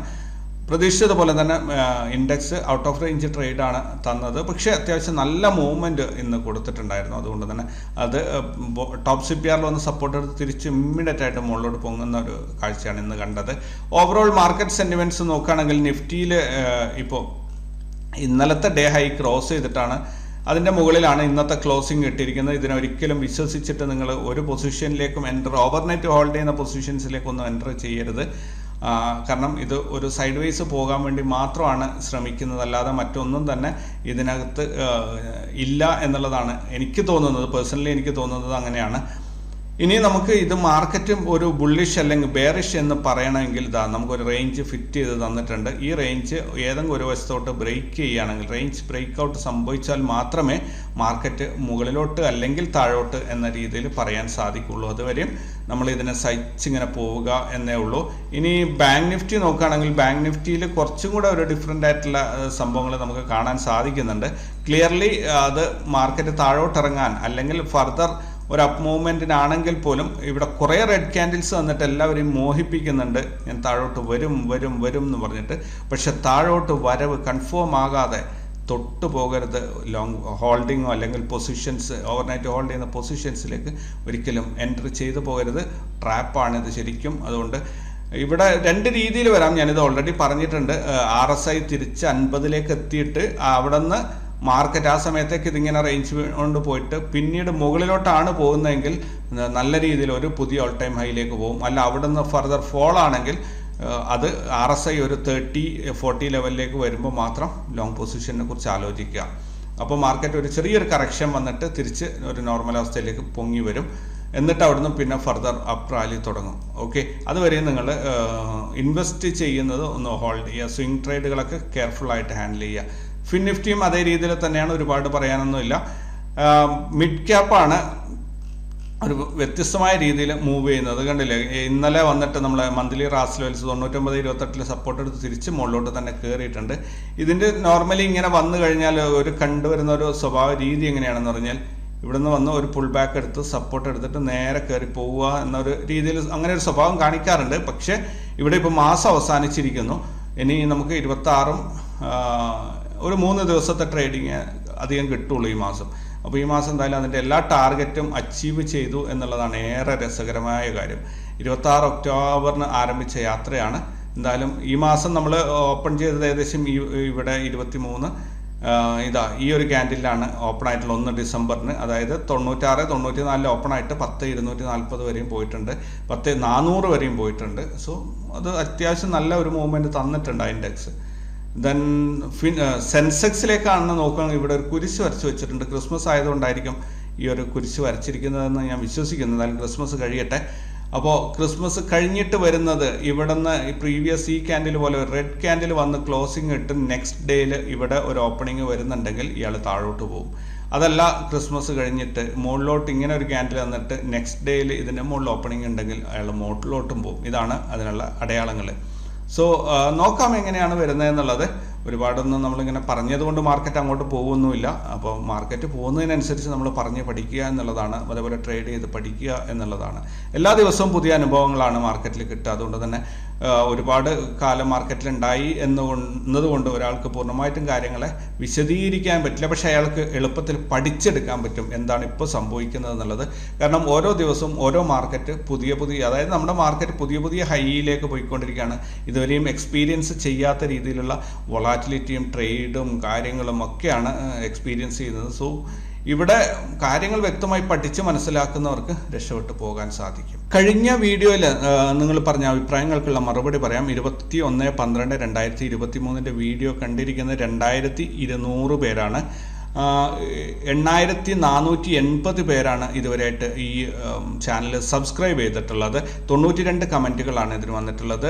പ്രതീക്ഷിച്ചതുപോലെ തന്നെ ഇൻഡെക്സ് ഔട്ട് ഓഫ് റേഞ്ച് ട്രേഡാണ് തന്നത്. പക്ഷേ അത്യാവശ്യം നല്ല മൂവ്മെൻറ്റ് ഇന്ന് കൊടുത്തിട്ടുണ്ടായിരുന്നു. അതുകൊണ്ട് തന്നെ അത് ടോപ്പ് CPR വന്ന് സപ്പോർട്ട് എടുത്ത് തിരിച്ച് ഇമ്മീഡിയറ്റ് ആയിട്ട് മുകളിലോട്ട് പൊങ്ങുന്ന ഒരു കാഴ്ചയാണ് ഇന്ന് കണ്ടത്. ഓവറോൾ മാർക്കറ്റ് സെൻറ്റിമെൻറ്റ്സ് നോക്കുകയാണെങ്കിൽ നിഫ്റ്റിയിൽ ഇപ്പോൾ ഇന്നലത്തെ ഡേ ഹൈ ക്രോസ് ചെയ്തിട്ടാണ് അതിൻ്റെ മുകളിലാണ് ഇന്നത്തെ ക്ലോസിംഗ് കിട്ടിയിരിക്കുന്നത്. ഇതിനൊരിക്കലും വിശ്വസിച്ചിട്ട് നിങ്ങൾ ഒരു പൊസിഷനിലേക്കും ഓവർനൈറ്റ് ഹോൾഡ് ചെയ്യുന്ന പൊസിഷൻസിലേക്കൊന്നും എൻ്റർ ചെയ്യരുത്. കാരണം ഇത് ഒരു സൈഡ് വേസ് പോകാൻ വേണ്ടി മാത്രമാണ് ശ്രമിക്കുന്നത്, അല്ലാതെ മറ്റൊന്നും തന്നെ ഇതിനകത്ത് ഇല്ല എന്നുള്ളതാണ് എനിക്ക് തോന്നുന്നത്. പേഴ്സണലി എനിക്ക് തോന്നുന്നത് അങ്ങനെയാണ്. ഇനി നമുക്ക് ഇത് മാർക്കറ്റും ഒരു ബുള്ളിഷ് അല്ലെങ്കിൽ ബെയറിഷ് എന്ന് പറയണമെങ്കിൽ നമുക്കൊരു റേഞ്ച് ഫിറ്റ് ചെയ്ത് തന്നിട്ടുണ്ട്. ഈ റേഞ്ച് ഏതെങ്കിലും ഒരു വശത്തോട്ട് ബ്രേക്ക് ചെയ്യുകയാണെങ്കിൽ, റേഞ്ച് ബ്രേക്ക് ഔട്ട് സംഭവിച്ചാൽ മാത്രമേ മാർക്കറ്റ് മുകളിലോട്ട് അല്ലെങ്കിൽ താഴോട്ട് എന്ന രീതിയിൽ പറയാൻ സാധിക്കുള്ളൂ. അതുവരെയും നമ്മൾ ഇതിനെ സഹിച്ചിങ്ങനെ പോവുക എന്നേ ഉള്ളൂ. ഇനി ബാങ്ക് നിഫ്റ്റി നോക്കുകയാണെങ്കിൽ ബാങ്ക് നിഫ്റ്റിയിൽ കുറച്ചും കൂടെ ഒരു ഡിഫറെൻ്റ് ആയിട്ടുള്ള സംഭവങ്ങൾ നമുക്ക് കാണാൻ സാധിക്കുന്നുണ്ട്. ക്ലിയർലി അത് മാർക്കറ്റ് താഴോട്ടിറങ്ങാൻ അല്ലെങ്കിൽ ഫർദർ ഒരു അപ്പ് മൂവ്മെൻറ്റിനാണെങ്കിൽ പോലും ഇവിടെ കുറേ റെഡ് ക്യാൻഡിൽസ് വന്നിട്ട് എല്ലാവരെയും മോഹിപ്പിക്കുന്നുണ്ട്. ഞാൻ താഴോട്ട് വരും എന്ന് പറഞ്ഞിട്ട്. പക്ഷെ താഴോട്ട് വരവ് കൺഫേം ആകാതെ തൊട്ട് പോകരുത്. ലോങ് ഹോൾഡിങ്ങോ അല്ലെങ്കിൽ പൊസിഷൻസ്, ഓവർനൈറ്റ് ഹോൾഡ് ചെയ്യുന്ന പൊസിഷൻസിലേക്ക് ഒരിക്കലും എൻറ്റർ ചെയ്തു പോകരുത്. ട്രാപ്പാണിത് ശരിക്കും. അതുകൊണ്ട് ഇവിടെ രണ്ട് രീതിയിൽ വരാം. ഞാനിത് ഓൾറെഡി പറഞ്ഞിട്ടുണ്ട്. RSI തിരിച്ച് 50ലേക്ക് എത്തിയിട്ട് അവിടെ നിന്ന് മാർക്കറ്റ് ആ സമയത്തേക്ക് ഇതിങ്ങനെ റേഞ്ച് കൊണ്ട് പോയിട്ട് പിന്നീട് മുകളിലോട്ടാണ് പോകുന്നതെങ്കിൽ നല്ല രീതിയിൽ ഒരു പുതിയ ഓൾ ടൈം ഹൈയിലേക്ക് പോകും. അല്ല അവിടെ നിന്ന് ഫർദർ ഫോൾ ആണെങ്കിൽ അത് RSI ഒരു 30-40 ലെവലിലേക്ക് വരുമ്പോൾ മാത്രം ലോങ് പൊസിഷനെ കുറിച്ച് ആലോചിക്കുക. അപ്പോൾ മാർക്കറ്റ് ഒരു ചെറിയൊരു കറക്ഷൻ വന്നിട്ട് തിരിച്ച് ഒരു നോർമൽ അവസ്ഥയിലേക്ക് പൊങ്ങി വരും. എന്നിട്ട് അവിടുന്ന് പിന്നെ ഫർദർ അപ്പ് റാലി തുടങ്ങും. ഓക്കെ, അതുവരെ നിങ്ങൾ ഇൻവെസ്റ്റ് ചെയ്യുന്നത് ഒന്ന് ഹോൾഡ് ചെയ്യുക. സ്വിംഗ് ട്രേഡുകളൊക്കെ കെയർഫുൾ ആയിട്ട് ഹാൻഡിൽ ചെയ്യുക. ഫിൻ നിഫ്റ്റിയും അതേ രീതിയിൽ തന്നെയാണ്, ഒരുപാട് പറയാനൊന്നുമില്ല. മിഡ് ക്യാപ്പാണ് ഒരു വ്യത്യസ്തമായ രീതിയിൽ മൂവ് ചെയ്യുന്നത്. കണ്ടില്ലേ, ഇന്നലെ വന്നിട്ട് നമ്മളെ മന്ത്ലി റാസ് ലെവൽസ് 99.28 സപ്പോർട്ട് എടുത്ത് തിരിച്ച് മുകളിലോട്ട് തന്നെ കയറിയിട്ടുണ്ട്. ഇതിൻ്റെ നോർമലി ഇങ്ങനെ വന്നു കഴിഞ്ഞാൽ ഒരു കണ്ടുവരുന്ന ഒരു സ്വഭാവ രീതി എങ്ങനെയാണെന്ന് പറഞ്ഞാൽ ഇവിടുന്ന് വന്ന് ഒരു പുൾ ബാക്ക് എടുത്ത് സപ്പോർട്ട് എടുത്തിട്ട് നേരെ കയറി പോവുക എന്നൊരു രീതിയിൽ അങ്ങനെ ഒരു സ്വഭാവം കാണിക്കാറുണ്ട്. പക്ഷേ ഇവിടെ ഇപ്പോൾ മാസം അവസാനിച്ചിരിക്കുന്നു. ഇനി നമുക്ക് 26-ഉം ഒരു 3 ദിവസത്തെ ട്രേഡിങ് അധികം കിട്ടുള്ളൂ ഈ മാസം. അപ്പോൾ ഈ മാസം എന്തായാലും അതിൻ്റെ എല്ലാ ടാർഗറ്റും അച്ചീവ് ചെയ്തു എന്നുള്ളതാണ് ഏറെ രസകരമായ കാര്യം. 26 ഒക്ടോബറിന് ആരംഭിച്ച യാത്രയാണ്. എന്തായാലും ഈ മാസം നമ്മൾ ഓപ്പൺ ചെയ്തത് ഏകദേശം ഇവിടെ 23 ഈ ഒരു ക്യാൻഡിലാണ് ഓപ്പൺ ആയിട്ടുള്ള 1 ഡിസംബറിന്. അതായത് 96-94 ഓപ്പൺ ആയിട്ട് 10,240 വരെയും പോയിട്ടുണ്ട്, 10,400 വരെയും പോയിട്ടുണ്ട്. സോ അത് അത്യാവശ്യം നല്ല ഒരു മൂവ്മെൻറ്റ് തന്നിട്ടുണ്ട് ആ ഇൻഡെക്സ്. ദെൻ സെൻസെക്സിലേക്കാണെന്ന് നോക്കുകയാണെങ്കിൽ ഇവിടെ ഒരു കുരിശ് വരച്ച് വെച്ചിട്ടുണ്ട്. ക്രിസ്മസ് ആയതുകൊണ്ടായിരിക്കും ഈ ഒരു കുരിശ് വരച്ചിരിക്കുന്നതെന്ന് ഞാൻ വിശ്വസിക്കുന്നു. എന്തായാലും ക്രിസ്മസ് കഴിയട്ടെ. അപ്പോൾ ക്രിസ്മസ് കഴിഞ്ഞിട്ട് വരുന്നത് ഇവിടെ നിന്ന് പ്രീവിയസ് ഈ ക്യാൻഡിൽ പോലെ റെഡ് ക്യാൻഡിൽ വന്ന് ക്ലോസിങ് ഇട്ട് നെക്സ്റ്റ് ഡേയിൽ ഇവിടെ ഒരു ഓപ്പണിങ് വരുന്നുണ്ടെങ്കിൽ ഇയാൾ താഴോട്ട് പോകും. അതല്ല ക്രിസ്മസ് കഴിഞ്ഞിട്ട് മുകളിലോട്ട് ഇങ്ങനെ ഒരു ക്യാൻഡിൽ വന്നിട്ട് നെക്സ്റ്റ് ഡേയിൽ ഇതിൻ്റെ മുകളിൽ ഓപ്പണിങ് ഉണ്ടെങ്കിൽ അയാൾ മുകളിലോട്ടും പോകും. ഇതാണ് അതിനുള്ള അടയാളങ്ങൾ. സോ നോക്കാം എങ്ങനെയാണ് വരുന്നതെന്നുള്ളത്. ഒരുപാടൊന്നും നമ്മളിങ്ങനെ പറഞ്ഞതുകൊണ്ട് മാർക്കറ്റ് അങ്ങോട്ട് പോകുന്നുമില്ല. അപ്പോൾ മാർക്കറ്റ് പോകുന്നതിനനുസരിച്ച് നമ്മൾ പറഞ്ഞ് പഠിക്കുക എന്നുള്ളതാണ്, അതേപോലെ ട്രേഡ് ചെയ്ത് പഠിക്കുക എന്നുള്ളതാണ്. എല്ലാ ദിവസവും പുതിയ അനുഭവങ്ങളാണ് മാർക്കറ്റിൽ കിട്ടുക. അതുകൊണ്ട് തന്നെ ഒരുപാട് കാലം മാർക്കറ്റിലുണ്ടായി എന്നതുകൊണ്ട് ഒരാൾക്ക് പൂർണ്ണമായിട്ടും കാര്യങ്ങളെ വിശദീകരിക്കാൻ പറ്റില്ല. പക്ഷേ അയാൾക്ക് എളുപ്പത്തിൽ പഠിച്ചെടുക്കാൻ പറ്റും എന്താണ് ഇപ്പോൾ സംഭവിക്കുന്നത് എന്നുള്ളത്. കാരണം ഓരോ ദിവസവും ഓരോ മാർക്കറ്റ് പുതിയ അതായത് നമ്മുടെ മാർക്കറ്റ് പുതിയ ഹൈയിലേക്ക് പോയിക്കൊണ്ടിരിക്കുകയാണ്. ഇതുവരെയും എക്സ്പീരിയൻസ് ചെയ്യാത്ത രീതിയിലുള്ള വൊളാറ്റിലിറ്റിയും ട്രേഡും കാര്യങ്ങളും ഒക്കെയാണ് എക്സ്പീരിയൻസ് ചെയ്യുന്നത്. സോ ഇവിടെ കാര്യങ്ങൾ വ്യക്തമായി പഠിച്ച് മനസ്സിലാക്കുന്നവർക്ക് രക്ഷപ്പെട്ടു പോകാൻ സാധിക്കും. കഴിഞ്ഞ വീഡിയോയിൽ നിങ്ങൾ പറഞ്ഞ അഭിപ്രായങ്ങൾക്കുള്ള മറുപടി പറയാം. 21/12/2023 വീഡിയോ കണ്ടിരിക്കുന്ന 2200 പേരാണ്. 8480 പേരാണ് ഇതുവരെയായിട്ട് ഈ ചാനൽ സബ്സ്ക്രൈബ് ചെയ്തിട്ടുള്ളത്. 92 കമൻറ്റുകളാണ് ഇതിന് വന്നിട്ടുള്ളത്.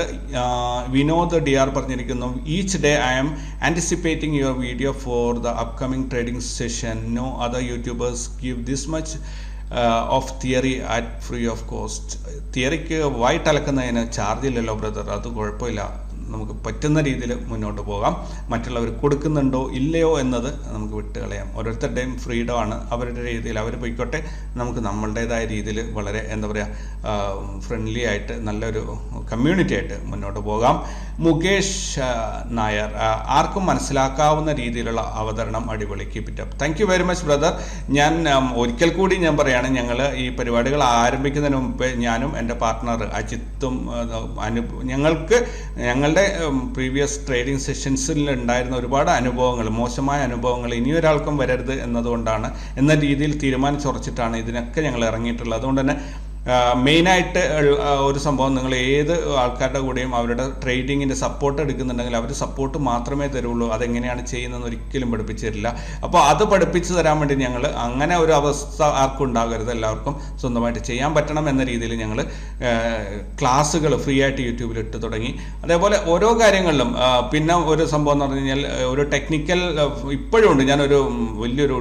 വിനോദ് DR പറഞ്ഞിരിക്കുന്നു, each day I am anticipating your video for the upcoming trading session. No other YouTubers give this much of theory at free of cost. തിയറിക്ക് വായിട്ടലക്കുന്നതിന് ചാർജ് ഇല്ലല്ലോ ബ്രദർ, അത് കുഴപ്പമില്ല, നമുക്ക് പറ്റുന്ന രീതിയിൽ മുന്നോട്ട് പോകാം. മറ്റുള്ളവർ കൊടുക്കുന്നുണ്ടോ ഇല്ലയോ എന്നത് നമുക്ക് വിട്ടുകളയാം. ഓരോരുത്തരുടെയും ഫ്രീഡമാണ്, അവരുടെ രീതിയിൽ അവർ പോയിക്കോട്ടെ. നമുക്ക് നമ്മളുടേതായ രീതിയിൽ വളരെ എന്താ പറയുക ഫ്രണ്ട്ലി ആയിട്ട് നല്ലൊരു കമ്മ്യൂണിറ്റി ആയിട്ട് മുന്നോട്ട് പോകാം. മുകേഷ് നായർ, ആർക്കും മനസ്സിലാക്കാവുന്ന രീതിയിലുള്ള അവതരണം, അടിപൊളി, keep it up. Thank you very much brother. ഞാൻ ഒരിക്കൽ കൂടി ഞാൻ പറയുകയാണ്, ഞങ്ങൾ ഈ പരിപാടികൾ ആരംഭിക്കുന്നതിന് മുമ്പ് ഞാനും എൻ്റെ പാർട്ട്ണർ അജിത്തും ഞങ്ങളുടെ പ്രീവിയസ് ട്രേഡിംഗ് സെഷൻസിൽ ഉണ്ടായിരുന്ന ഒരുപാട് അനുഭവങ്ങൾ, മോശമായ അനുഭവങ്ങൾ ഇനിയൊരാൾക്കും വരരുത് എന്നതുകൊണ്ടാണ്, എന്ന രീതിയിൽ തീരുമാനിച്ചുറച്ചിട്ടാണ് ഇതിനൊക്കെ ഞങ്ങൾ ഇറങ്ങിയിട്ടുള്ളത്. അതുകൊണ്ട് തന്നെ മെയിനായിട്ട് ഒരു സംഭവം, നിങ്ങൾ ഏത് ആൾക്കാരുടെ കൂടെയും അവരുടെ ട്രേഡിങ്ങിൻ്റെ സപ്പോർട്ട് എടുക്കുന്നുണ്ടെങ്കിൽ അവർ സപ്പോർട്ട് മാത്രമേ തരുള്ളൂ. അതെങ്ങനെയാണ് ചെയ്യുന്നതെന്ന് ഒരിക്കലും പഠിപ്പിച്ചു തരില്ല. അപ്പോൾ അത് പഠിപ്പിച്ചു തരാൻ വേണ്ടി ഞങ്ങൾ അങ്ങനെ ഒരു അവസ്ഥ ആർക്കും ഉണ്ടാകരുത്, എല്ലാവർക്കും സ്വന്തമായിട്ട് ചെയ്യാൻ പറ്റണം എന്ന രീതിയിൽ ഞങ്ങൾ ക്ലാസ്സുകൾ ഫ്രീ ആയിട്ട് യൂട്യൂബിൽ ഇട്ട് തുടങ്ങി. അതേപോലെ ഓരോ കാര്യങ്ങളിലും പിന്നെ ഒരു സംഭവം എന്ന് പറഞ്ഞു കഴിഞ്ഞാൽ ഒരു ടെക്നിക്കൽ ഇപ്പോഴും ഉണ്ട്. ഞാനൊരു വലിയൊരു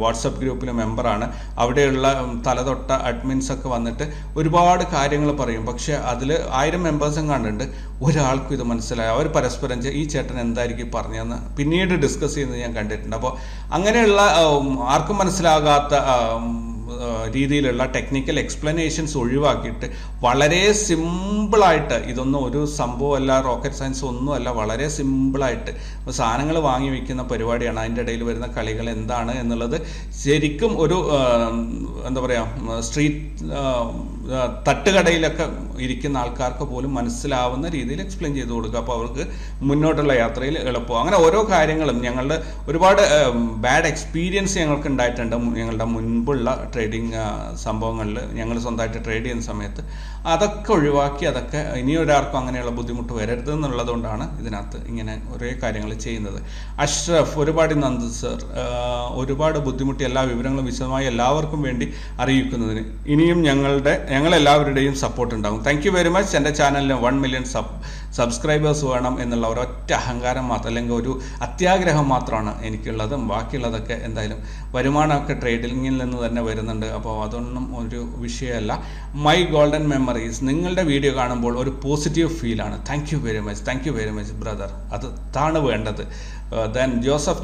വാട്സപ്പ് ഗ്രൂപ്പിൽ മെമ്പറാണ്. അവിടെയുള്ള തലതൊട്ട അഡ്മിൻസൊക്കെ വന്നിട്ട് ഒരുപാട് കാര്യങ്ങൾ പറയും. പക്ഷെ അതിൽ 1000 മെമ്പേഴ്സും കണ്ടിട്ടുണ്ട്, ഒരാൾക്കും ഇത് മനസ്സിലായി. അവർ പരസ്പരം ഈ ചേട്ടൻ എന്തായിരിക്കും പറഞ്ഞതെന്ന് പിന്നീട് ഡിസ്കസ് ചെയ്യുന്നത് ഞാൻ കണ്ടിട്ടുണ്ട്. അപ്പോൾ അങ്ങനെയുള്ള ആർക്കും മനസ്സിലാകാത്ത രീതിയിലുള്ള ടെക്നിക്കൽ എക്സ്പ്ലനേഷൻസ് ഒഴിവാക്കിയിട്ട് വളരെ സിമ്പിളായിട്ട്, ഇതൊന്നും ഒരു സംഭവമല്ല, റോക്കറ്റ് സയൻസ് ഒന്നുമല്ല, വളരെ സിമ്പിളായിട്ട് സാധനങ്ങൾ വാങ്ങി വയ്ക്കുന്ന പരിപാടിയാണ്. അതിൻ്റെ ഇടയിൽ വരുന്ന കളികൾ എന്താണ് എന്നുള്ളത് ശരിക്കും ഒരു എന്താ പറയുക സ്ട്രീറ്റ് തട്ടുകടയിലൊക്കെ ഇരിക്കുന്ന ആൾക്കാർക്ക് പോലും മനസ്സിലാവുന്ന രീതിയിൽ എക്സ്പ്ലെയിൻ ചെയ്ത് കൊടുക്കുക. അപ്പോൾ അവർക്ക് മുന്നോട്ടുള്ള യാത്രയിൽ എളുപ്പം. അങ്ങനെ ഓരോ കാര്യങ്ങളും ഞങ്ങളുടെ ഒരുപാട് ബാഡ് എക്സ്പീരിയൻസ് ഞങ്ങൾക്ക് ഉണ്ടായിട്ടുണ്ട്. ഞങ്ങളുടെ മുൻപുള്ള ട്രേഡിങ് സംഭവങ്ങളിൽ ഞങ്ങൾ സ്വന്തമായിട്ട് ട്രേഡ് ചെയ്യുന്ന സമയത്ത് അതൊക്കെ ഒഴിവാക്കി, അതൊക്കെ ഇനിയൊരാൾക്കും അങ്ങനെയുള്ള ബുദ്ധിമുട്ട് വരരുത് എന്നുള്ളതുകൊണ്ടാണ് ഇതിനകത്ത് ഇങ്ങനെ ഒരേ കാര്യങ്ങൾ ചെയ്യുന്നത്. അഷ്റഫ്, ഒരുപാട് നന്ദി സർ, ഒരുപാട് ബുദ്ധിമുട്ടി എല്ലാ വിവരങ്ങളും വിശദമായി എല്ലാവർക്കും വേണ്ടി അറിയിക്കുന്നതിന് ഇനിയും ഞങ്ങളെല്ലാവരുടെയും സപ്പോർട്ട് ഉണ്ടാകും. Thank you very much. എൻ്റെ ചാനലിന് 1 മില്യൺ സബ്സ്ക്രൈബേഴ്സ് വേണം എന്നുള്ള ഒരൊറ്റ അഹങ്കാരം മാത്രം, അല്ലെങ്കിൽ ഒരു അത്യാഗ്രഹം മാത്രമാണ് എനിക്കുള്ളത്. ബാക്കിയുള്ളതൊക്കെ എന്തായാലും വരുമാനമൊക്കെ ട്രേഡിങ്ങിൽ നിന്ന് തന്നെ വരുന്നുണ്ട്. അപ്പോൾ അതൊന്നും ഒരു വിഷയമല്ല. മൈ ഗോൾഡൻ മെമ്മറീസ്, നിങ്ങളുടെ വീഡിയോ കാണുമ്പോൾ ഒരു പോസിറ്റീവ് ഫീലാണ്. Thank you very much brother, അതാണ് വേണ്ടത്. Then Joseph,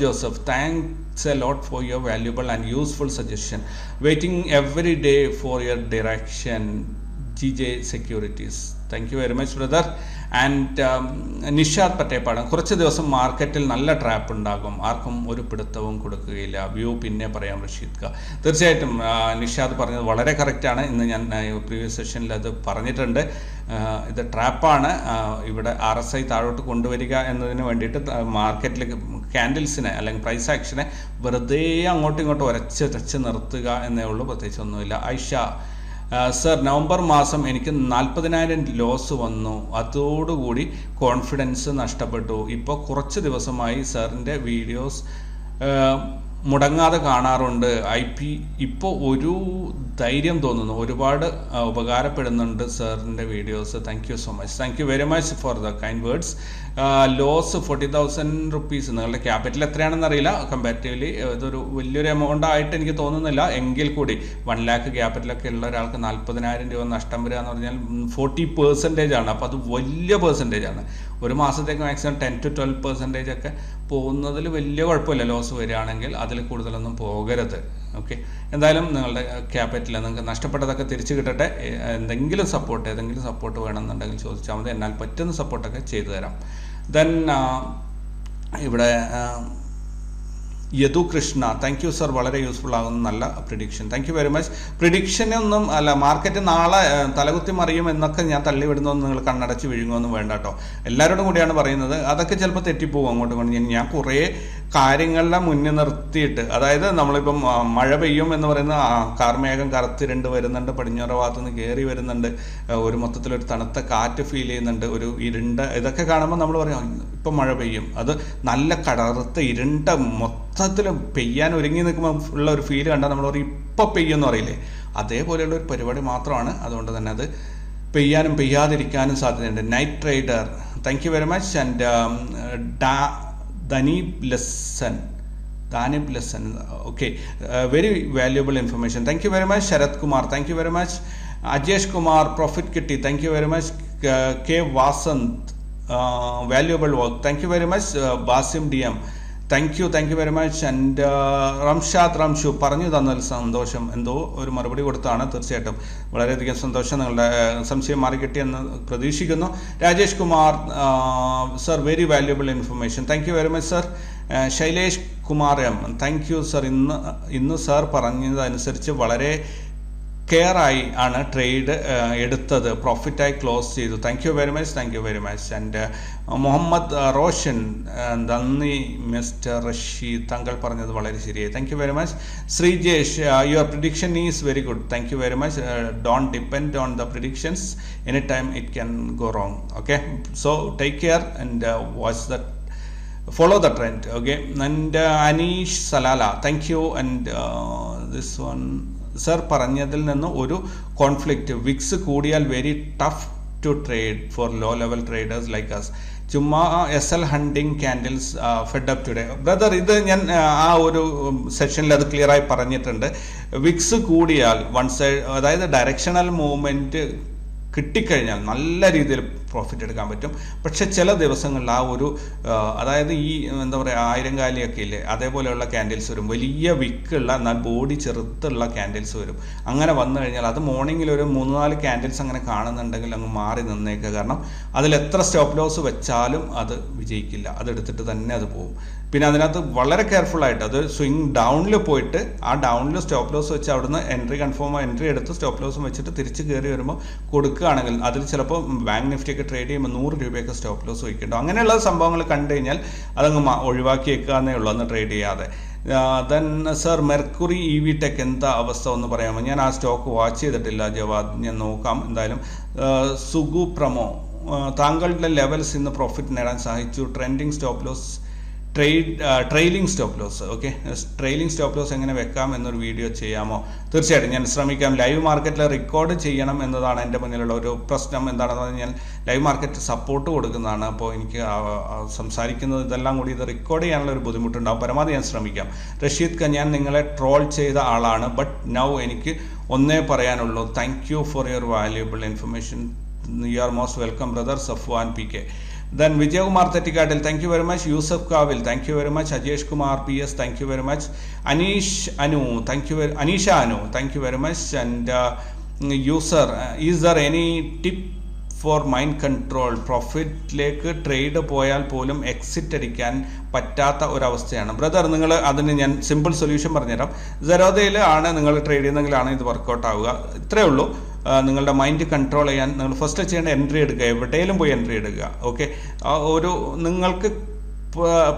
thanks a lot for your valuable and useful suggestion. Waiting every day for your direction. GJ Securities. Thank you very much brother. And Nishad Pattepadam, കുറച്ച് ദിവസം മാർക്കറ്റിൽ നല്ല trap ഉണ്ടാകും, ആർക്കും ഒരു പിടുത്തവും കൊടുക്കുകയില്ല. വ്യൂ പിന്നെ പറയാം റഷീദ് ഖാൻ. തീർച്ചയായിട്ടും നിഷാദ് പറഞ്ഞത് വളരെ കറക്റ്റാണ്. ഇന്ന് ഞാൻ പ്രീവിയസ് സെഷനിൽ അത് പറഞ്ഞിട്ടുണ്ട്. ഇത് ട്രാപ്പാണ്. ഇവിടെ RSI താഴോട്ട് കൊണ്ടുവരിക എന്നതിന് വേണ്ടിയിട്ട് മാർക്കറ്റിൽ ക്യാൻഡിൽസിനെ അല്ലെങ്കിൽ പ്രൈസ് ആക്ഷനെ വെറുതെ അങ്ങോട്ടും ഇങ്ങോട്ടും ഉരച്ച് നിർത്തുക എന്നേ ഉള്ളൂ, പ്രത്യേകിച്ചൊന്നുമില്ല. ഐഷ സർ, നവംബർ മാസം എനിക്ക് 40,000 ലോസ് വന്നു, അതോടുകൂടി കോൺഫിഡൻസ് നഷ്ടപ്പെട്ടു. ഇപ്പോൾ കുറച്ച് ദിവസമായി സാറിൻ്റെ വീഡിയോസ് മുടങ്ങാതെ കാണാറുണ്ട്. ഇപ്പോൾ ഒരു ധൈര്യം തോന്നുന്നു, ഒരുപാട് ഉപകാരപ്പെടുന്നുണ്ട് സാറിൻ്റെ videos. Thank you so much. Thank you very much for the kind words. Loss 40,000 rupees, നിങ്ങളുടെ ക്യാപിറ്റൽ എത്രയാണെന്ന് അറിയില്ല, കമ്പാരിറ്റീവ്ലി ഇതൊരു വലിയൊരു എമൗണ്ട് ആയിട്ട് എനിക്ക് തോന്നുന്നില്ല. എങ്കിൽ കൂടി 1 lakh ക്യാപിറ്റലൊക്കെ ഉള്ള ഒരാൾക്ക് 40,000 രൂപ നഷ്ടം വരിക എന്ന് പറഞ്ഞാൽ 40% ആണ്. അപ്പോൾ അത് വലിയ പെർസെൻറ്റേജാണ്. ഒരു മാസത്തേക്ക് മാക്സിമം 10 to 12% ഒക്കെ പോകുന്നതിൽ വലിയ കുഴപ്പമില്ല. ലോസ് വരികയാണെങ്കിൽ അതിൽ കൂടുതലൊന്നും പോകരുത്. ഓക്കെ, എന്തായാലും നിങ്ങളുടെ ക്യാപിറ്റൽ നിങ്ങൾക്ക് നഷ്ടപ്പെട്ടതൊക്കെ തിരിച്ചു കിട്ടട്ടെ. ഏതെങ്കിലും സപ്പോർട്ട് വേണമെന്നുണ്ടെങ്കിൽ ചോദിച്ചാൽ മതി, എന്നാൽ പറ്റുന്ന സപ്പോർട്ടൊക്കെ ചെയ്തു തരാം. ദെൻ ഇവിടെ Yadu Krishna, thank you sir, വളരെ യൂസ്ഫുൾ ആകുന്ന നല്ല prediction. Thank you very much. പ്രിഡിക്ഷനൊന്നും അല്ല, മാർക്കറ്റ് നാളെ തലകുത്തി മറിയും എന്നൊക്കെ ഞാൻ തള്ളിവിടുന്നൊന്നും നിങ്ങൾ കണ്ണടച്ച് വിഴുങ്ങുമൊന്നും വേണ്ട കേട്ടോ. എല്ലാവരോടും കൂടിയാണ് പറയുന്നത്. അതൊക്കെ ചിലപ്പോൾ തെറ്റിപ്പോകും അങ്ങോട്ടും ഇങ്ങോട്ടും. ഞാൻ കുറേ കാര്യങ്ങളുടെ മുന്നിൽ നിർത്തിയിട്ട്, അതായത് നമ്മളിപ്പം മഴ പെയ്യും എന്ന് പറയുന്ന കാർമേഘം കറുത്തിരണ്ട് വരുന്നുണ്ട്, പടിഞ്ഞാറ് ഭാഗത്ത് നിന്ന് കയറി വരുന്നുണ്ട്, ഒരു മൊത്തത്തിലൊരു തണുത്ത കാറ്റ് ഫീൽ ചെയ്യുന്നുണ്ട്, ഒരു ഇരുണ്ട, ഇതൊക്കെ കാണുമ്പോൾ നമ്മൾ പറയും ഇപ്പം മഴ പെയ്യും. അത് നല്ല കറുത്ത ഇരുണ്ട മൊത്തത്തിൽ പെയ്യാൻ ഒരുങ്ങി നിൽക്കുമ്പോൾ ഉള്ള ഒരു ഫീൽ കണ്ടാൽ നമ്മൾ പറയും ഇപ്പം പെയ്യുമെന്ന് പറയില്ലേ, അതേപോലെയുള്ള ഒരു പരിപാടി മാത്രമാണ്. അതുകൊണ്ട് തന്നെ അത് പെയ്യാനും പെയ്യാതിരിക്കാനും സാധ്യതയുണ്ട്. Night trader, thank you very much. And Danib lesson, okay, very valuable information. Thank you very much. Sharat Kumar, thank you very much. Ajesh Kumar, Profit Kitty, thank you very much. K Vasant, valuable work, thank you very much. Basim DM, thank you very much. And Ramshad Ramshu, പറഞ്ഞു തന്നതിൽ സന്തോഷം. എന്തോ ഒരു മറുപടി കൊടുത്താണ്, തീർച്ചയായിട്ടും വളരെയധികം സന്തോഷം. നിങ്ങളുടെ സംശയം മാറി കിട്ടിയെന്ന് പ്രതീക്ഷിക്കുന്നു. Rajesh Kumar sir, very valuable information, thank you very much sir. Shailesh Kumar M, thank you sir. ഇന്ന് സാർ പറഞ്ഞതനുസരിച്ച് വളരെ കെയർ ആയി ആണ് ട്രേഡ് എടുത്തത്, പ്രോഫിറ്റായി ക്ലോസ് ചെയ്തു. Thank you very much. And Muhammad Roshan, നന്ദി മിസ്റ്റർ റഷീദ്, താങ്കൾ പറഞ്ഞത് വളരെ ശരിയായി. Thank you very much. Sreejesh, your prediction is very good, thank you very much. Don't depend on the predictions, any time it can go wrong. Okay, so take care and watch the follow the trend. Okay, and Anish Salala, thank you. And this one, sir, പറഞ്ഞതിൽ നിന്ന് ഒരു conflict, VIX കൂടിയാൽ very tough to trade for low level traders like us. ചുമ്മാ SL hunting candles fed up today. Brother, ഇത് ഞാൻ ആ ഒരു സെഷനിൽ അത് ക്ലിയർ ആയി പറഞ്ഞിട്ടുണ്ട്. വിക്സ് കൂടിയാൽ വൺ സൈഡ്, അതായത് ഡയറക്ഷണൽ മൂവ്മെന്റ് കിട്ടിക്കഴിഞ്ഞാൽ നല്ല രീതിയിൽ പ്രോഫിറ്റ് എടുക്കാൻ പറ്റും. പക്ഷെ ചില ദിവസങ്ങളിൽ ആ ഒരു അതായത് ഈ എന്താ പറയുക, 1000 കാലിയൊക്കെ ഇല്ലേ, അതേപോലെയുള്ള ക്യാൻഡിൽസ് വരും, വലിയ വിക്കുള്ള എന്നാൽ ബോഡി ചെറുത്തുള്ള ക്യാൻഡിൽസ് വരും. അങ്ങനെ വന്നു കഴിഞ്ഞാൽ അത് മോർണിംഗിൽ ഒരു 3-4 ക്യാൻഡിൽസ് അങ്ങനെ കാണുന്നുണ്ടെങ്കിൽ അങ്ങ് മാറി നിന്നേക്കുക. കാരണം അതിൽ എത്ര സ്റ്റോപ്പ് ലോസ് വെച്ചാലും അത് വിജയിക്കില്ല, അതെടുത്തിട്ട് തന്നെ അത് പോകും. പിന്നെ അതിനകത്ത് വളരെ കെയർഫുൾ ആയിട്ട് അത് സ്വിങ് ഡൗണിൽ പോയിട്ട് ആ ഡൗണിൽ സ്റ്റോപ്പ് ലോസ് വെച്ച് അവിടുന്ന് എൻട്രി എടുത്ത് സ്റ്റോപ്പ് ലോസും വെച്ചിട്ട് തിരിച്ച് കയറി വരുമ്പോൾ കൊടുക്കുകയാണെങ്കിൽ അതിൽ ചിലപ്പോൾ ബാങ്ക് നിഫ്റ്റിയൊക്കെ ട്രേഡ് ചെയ്യുമ്പോൾ 100 രൂപയൊക്കെ സ്റ്റോപ്പ് ലോസ് വയ്ക്കുന്നുണ്ടോ. അങ്ങനെയുള്ള സംഭവങ്ങൾ കണ്ടു കഴിഞ്ഞാൽ അതങ്ങ് ഒഴിവാക്കി വെക്കാന്നേ ഉള്ളൂ, അന്ന് ട്രേഡ് ചെയ്യാതെ. Then sir, mercury EV tech എന്താ അവസ്ഥ ഒന്ന് പറയാമോ? ഞാൻ ആ സ്റ്റോക്ക് വാച്ച് ചെയ്തിട്ടില്ല ജവാദ്, ഞാൻ നോക്കാം എന്തായാലും. സുഗു പ്രമോ, താങ്കളുടെ ലെവൽസ് ഇന്ന് പ്രോഫിറ്റ് നേടാൻ സഹായിച്ചു. Trending stop loss, trailing stop loss. Okay, trailing stop loss എങ്ങനെ വെക്കാം എന്നൊരു വീഡിയോ ചെയ്യാമോ? തീർച്ചയായിട്ടും ഞാൻ ശ്രമിക്കാം. ലൈവ് മാർക്കറ്റിൽ റെക്കോർഡ് ചെയ്യണം എന്നതാണ് എൻ്റെ മുന്നിലുള്ള ഒരു പ്രശ്നം. എന്താണെന്ന് പറഞ്ഞാൽ ലൈവ് മാർക്കറ്റ് സപ്പോർട്ട് കൊടുക്കുന്നതാണ്, അപ്പോൾ എനിക്ക് സംസാരിക്കുന്നത് ഇതെല്ലാം കൂടി ഇത് റെക്കോർഡ് ചെയ്യാനുള്ള ഒരു ബുദ്ധിമുട്ടുണ്ടാവും. പരമാവധി ഞാൻ ശ്രമിക്കാം. റഷീദ് ഖാൻ, ഞാൻ നിങ്ങളെ ട്രോൾ ചെയ്ത ആളാണ്, ബട്ട് നൗ എനിക്ക് ഒന്നേ പറയാനുള്ളൂ, thank you for your valuable information. You are most welcome brother. Safwan PK. Then Vijay Kumar Tettikattil, thank you very much. Yusuf Kavil, thank you very much. Ajesh Kumar PS, thank you very much. Anisha Anu, thank you very much. And user, is there any tip for mind control? പ്രോഫിറ്റിലേക്ക് trade പോയാൽ പോലും exit അടിക്കാൻ പറ്റാത്ത ഒരവസ്ഥയാണ്. Brother, നിങ്ങൾ അതിന് ഞാൻ simple solution പറഞ്ഞുതരാം. സെറോദയിൽ ആണ് നിങ്ങൾ ട്രേഡ് ചെയ്യുന്നതെങ്കിലാണ് ഇത് വർക്കൗട്ട് ആവുക. ഇത്രയേ ഉള്ളൂ. നിങ്ങളുടെ മൈൻഡ് കൺട്രോൾ ചെയ്യാൻ നിങ്ങൾ ഫസ്റ്റ് ചെയ്യേണ്ട എൻട്രി എടുക്കുക, എവിടെയെങ്കിലും പോയി എൻട്രി എടുക്കുക. ഓക്കെ, ഒരു നിങ്ങൾക്ക്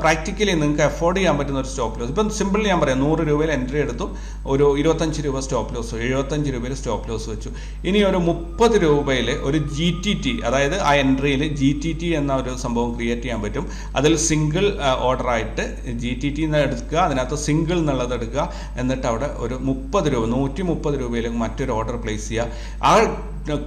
പ്രാക്ടിക്കലി നിങ്ങൾക്ക് അഫോർഡ് ചെയ്യാൻ പറ്റുന്ന ഒരു സ്റ്റോപ്പ് ലോസ്. ഇപ്പം സിമ്പിൾ ഞാൻ പറയാം, 100 രൂപയിൽ എൻട്രി എടുത്തു, ഒരു 25 രൂപ സ്റ്റോപ്പ് ലോസ്, 75 രൂപയിൽ സ്റ്റോപ്പ് ലോസ് വെച്ചു. ഇനി ഒരു 30 രൂപയിൽ ഒരു GTT, അതായത് ആ എൻട്രിയിൽ GTT എന്ന ഒരു സംഭവം ക്രിയേറ്റ് ചെയ്യാൻ പറ്റും. അതിൽ സിംഗിൾ ഓർഡർ ആയിട്ട് GTT എടുക്കുക, അതിനകത്ത് സിംഗിൾ എന്നുള്ളത് എടുക്കുക, എന്നിട്ട് അവിടെ ഒരു 30 രൂപ 130 രൂപയിൽ മറ്റൊരു ഓർഡർ പ്ലേസ് ചെയ്യുക. ആ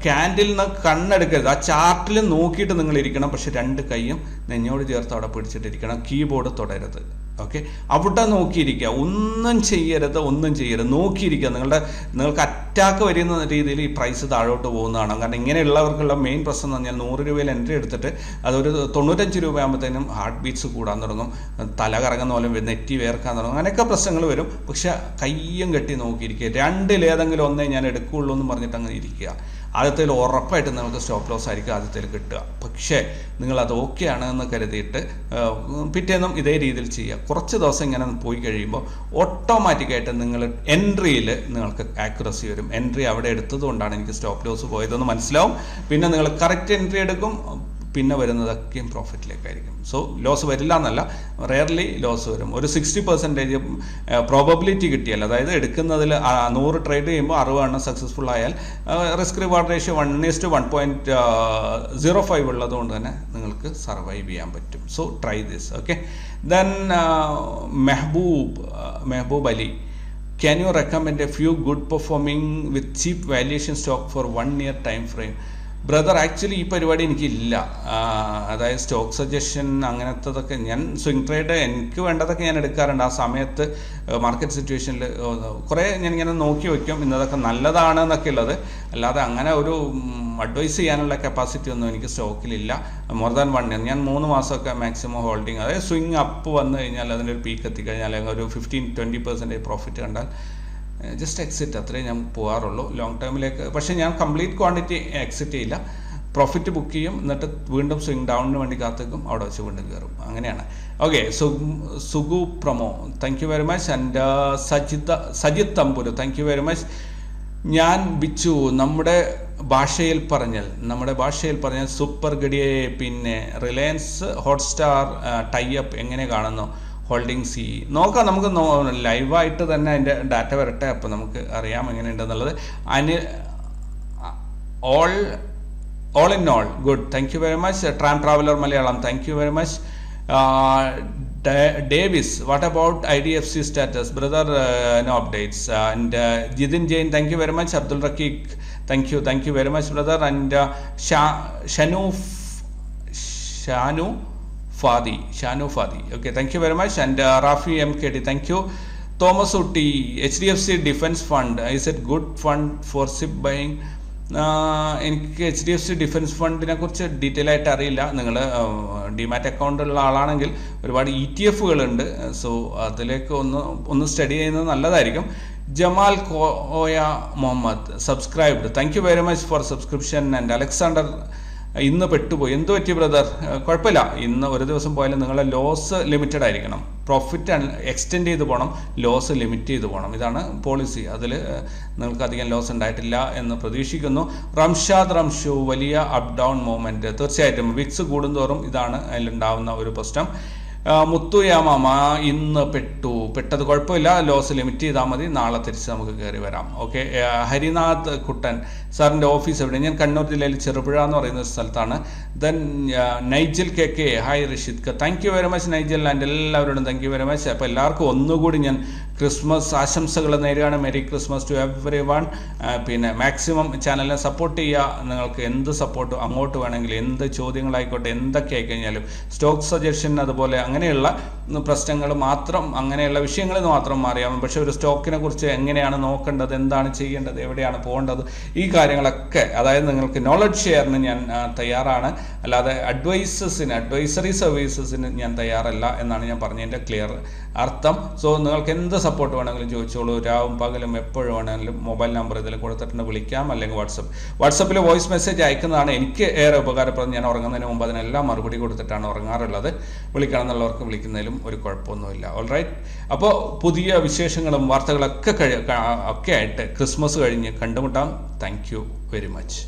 ക്യാൻഡിൽ നിന്ന് കണ്ണെടുക്കരുത്, ആ ചാർട്ടിൽ നോക്കിയിട്ട് നിങ്ങൾ ഇരിക്കണം. പക്ഷെ 2 കൈയും നെഞ്ഞോട് ചേർത്ത് അവിടെ പിടിച്ചിട്ടിരിക്കണം, കീബോർഡ് തൊടരുത്. ഓക്കെ, അവിടെ നോക്കിയിരിക്കുക, ഒന്നും ചെയ്യരുത്, നോക്കിയിരിക്കുക. നിങ്ങൾക്ക് അറ്റാക്ക് വരുന്ന രീതിയിൽ ഈ പ്രൈസ് താഴോട്ട് പോകുന്നതാണ്. കാരണം ഇങ്ങനെയുള്ളവർക്കുള്ള മെയിൻ പ്രശ്നം എന്ന് പറഞ്ഞാൽ 100 രൂപയിൽ എൻട്രി എടുത്തിട്ട് അതൊരു 95 രൂപയാകുമ്പോഴത്തേനും ഹാർട്ട് ബീറ്റ്സ് കൂടാൻ തുടങ്ങും, തല കറങ്ങുന്ന പോലെ നെറ്റി വേർക്കാൻ തുടങ്ങും, അങ്ങനെയൊക്കെ പ്രശ്നങ്ങൾ വരും. പക്ഷെ കയ്യും കെട്ടി നോക്കിയിരിക്കുക, 2-ലേതെങ്കിലും ഒന്നേ ഞാൻ എടുക്കുകയുള്ളൂ എന്ന് പറഞ്ഞിട്ട് അങ്ങനെ ഇരിക്കുക. ആദ്യത്തേൽ ഉറപ്പായിട്ട് നിങ്ങൾക്ക് സ്റ്റോപ്പ് ലോസ് ആയിരിക്കും ആദ്യത്തേൽ കിട്ടുക. പക്ഷേ നിങ്ങളത് ഓക്കെ ആണ് എന്ന് കരുതിയിട്ട് പിറ്റേന്നും ഇതേ രീതിയിൽ ചെയ്യുക. കുറച്ച് ദിവസം ഇങ്ങനെ പോയി കഴിയുമ്പോൾ ഓട്ടോമാറ്റിക്കായിട്ട് നിങ്ങൾ എൻട്രിയിൽ നിങ്ങൾക്ക് ആക്യുറസി വരും. എൻട്രി അവിടെ എടുത്തത് കൊണ്ടാണ് എനിക്ക് സ്റ്റോപ്പ് ലോസ് പോയതെന്ന് മനസ്സിലാവും. പിന്നെ നിങ്ങൾ കറക്റ്റ് എൻട്രി എടുക്കും, പിന്നെ വരുന്നതൊക്കെയും പ്രോഫിറ്റിലേക്കായിരിക്കും. സോ ലോസ് വരില്ല എന്നല്ല, റെയർലി ലോസ് വരും. ഒരു 60% പ്രോബബിലിറ്റി കിട്ടിയാൽ, അതായത് എടുക്കുന്നതിൽ 100 ട്രേഡ് ചെയ്യുമ്പോൾ 60 സക്സസ്ഫുൾ ആയാൽ റിസ്ക് റിവാർഡ് റേഷ്യോ 1:1.05 ഉള്ളതുകൊണ്ട് തന്നെ നിങ്ങൾക്ക് സർവൈവ് ചെയ്യാൻ പറ്റും. So try this. Okay, then Mehboob Ali, can you recommend a few good performing with cheap valuation stock for 1 year time frame? Brother, actually ഈ പരിപാടി എനിക്കില്ല. അതായത് സ്റ്റോക്ക് സജഷൻ അങ്ങനത്തതൊക്കെ, ഞാൻ സ്വിംഗ് ട്രേഡ് എനിക്ക് വേണ്ടതൊക്കെ ഞാൻ എടുക്കാറുണ്ട്. ആ സമയത്ത് മാർക്കറ്റ് സിറ്റുവേഷനിൽ കുറേ ഞാനിങ്ങനെ നോക്കി വയ്ക്കും ഇന്നതൊക്കെ നല്ലതാണ് എന്നൊക്കെ ഉള്ളത്. അല്ലാതെ അങ്ങനെ ഒരു അഡ്വൈസ് ചെയ്യാനുള്ള കപ്പാസിറ്റി ഒന്നും എനിക്ക് സ്റ്റോക്കിലില്ല. മോർ ദാൻ 1 ഇയർ ഞാൻ 3 മാസമൊക്കെ മാക്സിമം ഹോൾഡിങ്, അതായത് സ്വിംഗ് അപ്പ് വന്നു കഴിഞ്ഞാൽ അതിൻ്റെ ഒരു പീക്ക് എത്തിക്കഴിഞ്ഞാൽ അല്ലെങ്കിൽ ഒരു 15-20% പ്രോഫിറ്റ് കണ്ടാൽ ജസ്റ്റ് എക്സിറ്റ്, അത്രേ ഞാൻ പോകാറുള്ളൂ ലോങ് ടൈമിലേക്ക്. പക്ഷേ ഞാൻ കംപ്ലീറ്റ് ക്വാണ്ടിറ്റി എക്സിറ്റ് ചെയ്യില്ല, പ്രോഫിറ്റ് ബുക്ക് ചെയ്യും, എന്നിട്ട് വീണ്ടും സ്വിംഗ് ഡൗണിന് വേണ്ടി കാത്തിക്കും, അവിടെ വെച്ച് വീണ്ടും കയറും, അങ്ങനെയാണ്. Okay, Sugu Pramo, thank you very much. And Sajith Thamburu, thank you very much. ഞാൻ ബിച്ചു, നമ്മുടെ ഭാഷയിൽ പറഞ്ഞാൽ സൂപ്പർ ഗഡിയെ, പിന്നെ റിലയൻസ് ഹോട്ട്സ്റ്റാർ ടൈ അപ്പ് എങ്ങനെ കാണുന്നു? ഹോൾഡിംഗ് സി നോക്കാം, നമുക്ക് ലൈവായിട്ട് തന്നെ അതിൻ്റെ ഡാറ്റ വരട്ടെ, അപ്പോൾ നമുക്ക് അറിയാം എങ്ങനെയുണ്ടെന്നുള്ളത്. All in all good, thank you very much. Tram traveller Malayalam, thank you very much. Davis, what about IDFC status? Brother, no updates. And Jidin Jain, thank you very much. Abdul Raqiq, thank you very much, brother. And Shanu Fadi, okay, thank you very much. And Rafi MKD, thank you. Thomas Utti, HDFC Defense Fund, is it good fund for SIP buying? എനിക്ക് HDFC defence ഫണ്ടിനെ കുറിച്ച് detail ആയിട്ട് അറിയില്ല. നിങ്ങൾ demat account ഉള്ള ആളാണെങ്കിൽ ഒരുപാട് ETF-കളുണ്ട്. So അതിലേക്ക് ഒന്ന് സ്റ്റഡി ചെയ്യുന്നത് നല്ലതായിരിക്കും. Jamal Koya Muhammad, subscribed, thank you very much for subscription. And Alexander, ഇന്ന് പെട്ടുപോയി, എന്ത് പറ്റി ബ്രദർ? കുഴപ്പമില്ല, ഇന്ന് ഒരു ദിവസം പോയാലും നിങ്ങളുടെ ലോസ് ലിമിറ്റഡ് ആയിരിക്കണം. പ്രോഫിറ്റ് എക്സ്റ്റെൻഡ് ചെയ്ത് പോകണം, ലോസ് ലിമിറ്റ് ചെയ്ത് പോകണം, ഇതാണ് പോളിസി. അതിൽ നിങ്ങൾക്ക് അധികം ലോസ് ഉണ്ടായിട്ടില്ല എന്ന് പ്രതീക്ഷിക്കുന്നു. റംഷു, വലിയ അപ്പ് ഡൗൺ മൂവ്മെൻറ്റ്, തീർച്ചയായിട്ടും വിക്സ് കൂടുന്തോറും ഇതാണ് അതിലുണ്ടാവുന്ന ഒരു പ്രശ്നം. മുത്തുയാമാമ, ഇന്ന് പെട്ടത് കുഴപ്പമില്ല, ലോസ് ലിമിറ്റ് ചെയ്താൽ മതി, നാളെ തിരിച്ച് നമുക്ക് കയറി വരാം. ഓക്കെ, ഹരിനാഥ് കുട്ടൻ, സാറിൻ്റെ ഓഫീസ് എവിടെ? ഞാൻ കണ്ണൂർ ജില്ലയിൽ ചെറുപുഴ എന്ന് പറയുന്ന സ്ഥലത്താണ്. Then Nigel KK, hi Rishid, thank you very much Nigel. And എല്ലാവരോടും താങ്ക് യു വെരി മച്ച്. അപ്പോൾ എല്ലാവർക്കും ഒന്നുകൂടി ഞാൻ ക്രിസ്മസ് ആശംസകൾ നേരുകയാണ്. Merry Christmas to everyone. പിന്നെ മാക്സിമം ചാനലിനെ സപ്പോർട്ട് ചെയ്യുക. നിങ്ങൾക്ക് എന്ത് സപ്പോർട്ട് അങ്ങോട്ട് വേണമെങ്കിൽ, എന്ത് ചോദ്യങ്ങളായിക്കോട്ടെ, എന്തൊക്കെ ആയിക്കഴിഞ്ഞാലും, സ്റ്റോക്ക് സജഷൻ അതുപോലെ അങ്ങനെയുള്ള പ്രശ്നങ്ങൾ മാത്രം, അങ്ങനെയുള്ള വിഷയങ്ങളിൽ മാത്രം അറിയാം. പക്ഷേ ഒരു സ്റ്റോക്കിനെ കുറിച്ച് എങ്ങനെയാണ് നോക്കേണ്ടത്, എന്താണ് ചെയ്യേണ്ടത്, എവിടെയാണ് പോകേണ്ടത്, ഈ കാര്യങ്ങളൊക്കെ, അതായത് നിങ്ങൾക്ക് നോളജ് ഷെയറിന് ഞാൻ തയ്യാറാണ്. അല്ലാതെ അഡ്വൈസറി സർവീസസിന് ഞാൻ തയ്യാറല്ല എന്നാണ് ഞാൻ പറഞ്ഞതിൻ്റെ ക്ലിയർ അർത്ഥം. സോ നിങ്ങൾക്ക് എന്ത് സപ്പോർട്ട് വേണമെങ്കിലും ചോദിച്ചോളൂ, രാവും പകലും എപ്പോഴും വേണമെങ്കിലും. മൊബൈൽ നമ്പർ ഇതിൽ കൊടുത്തിട്ടുണ്ട്, വിളിക്കാം, അല്ലെങ്കിൽ വാട്സപ്പിൽ വോയിസ് മെസ്സേജ് അയക്കുന്നതാണ് എനിക്ക് ഏറെ ഉപകാരപ്രദം. ഞാൻ ഉറങ്ങുന്നതിന് മുമ്പ് അതിനെല്ലാം മറുപടി കൊടുത്തിട്ടാണ് ഉറങ്ങാറുള്ളത്. വിളിക്കണം എന്നുള്ളവർക്ക് വിളിക്കുന്നതിലും ഒരു കുഴപ്പമൊന്നുമില്ല. ഓൾറൈറ്റ്, അപ്പോൾ പുതിയ വിശേഷങ്ങളും വാർത്തകളൊക്കെ ആയിട്ട് ക്രിസ്മസ് കഴിഞ്ഞ് കണ്ടുമുട്ടാം. Thank you very much.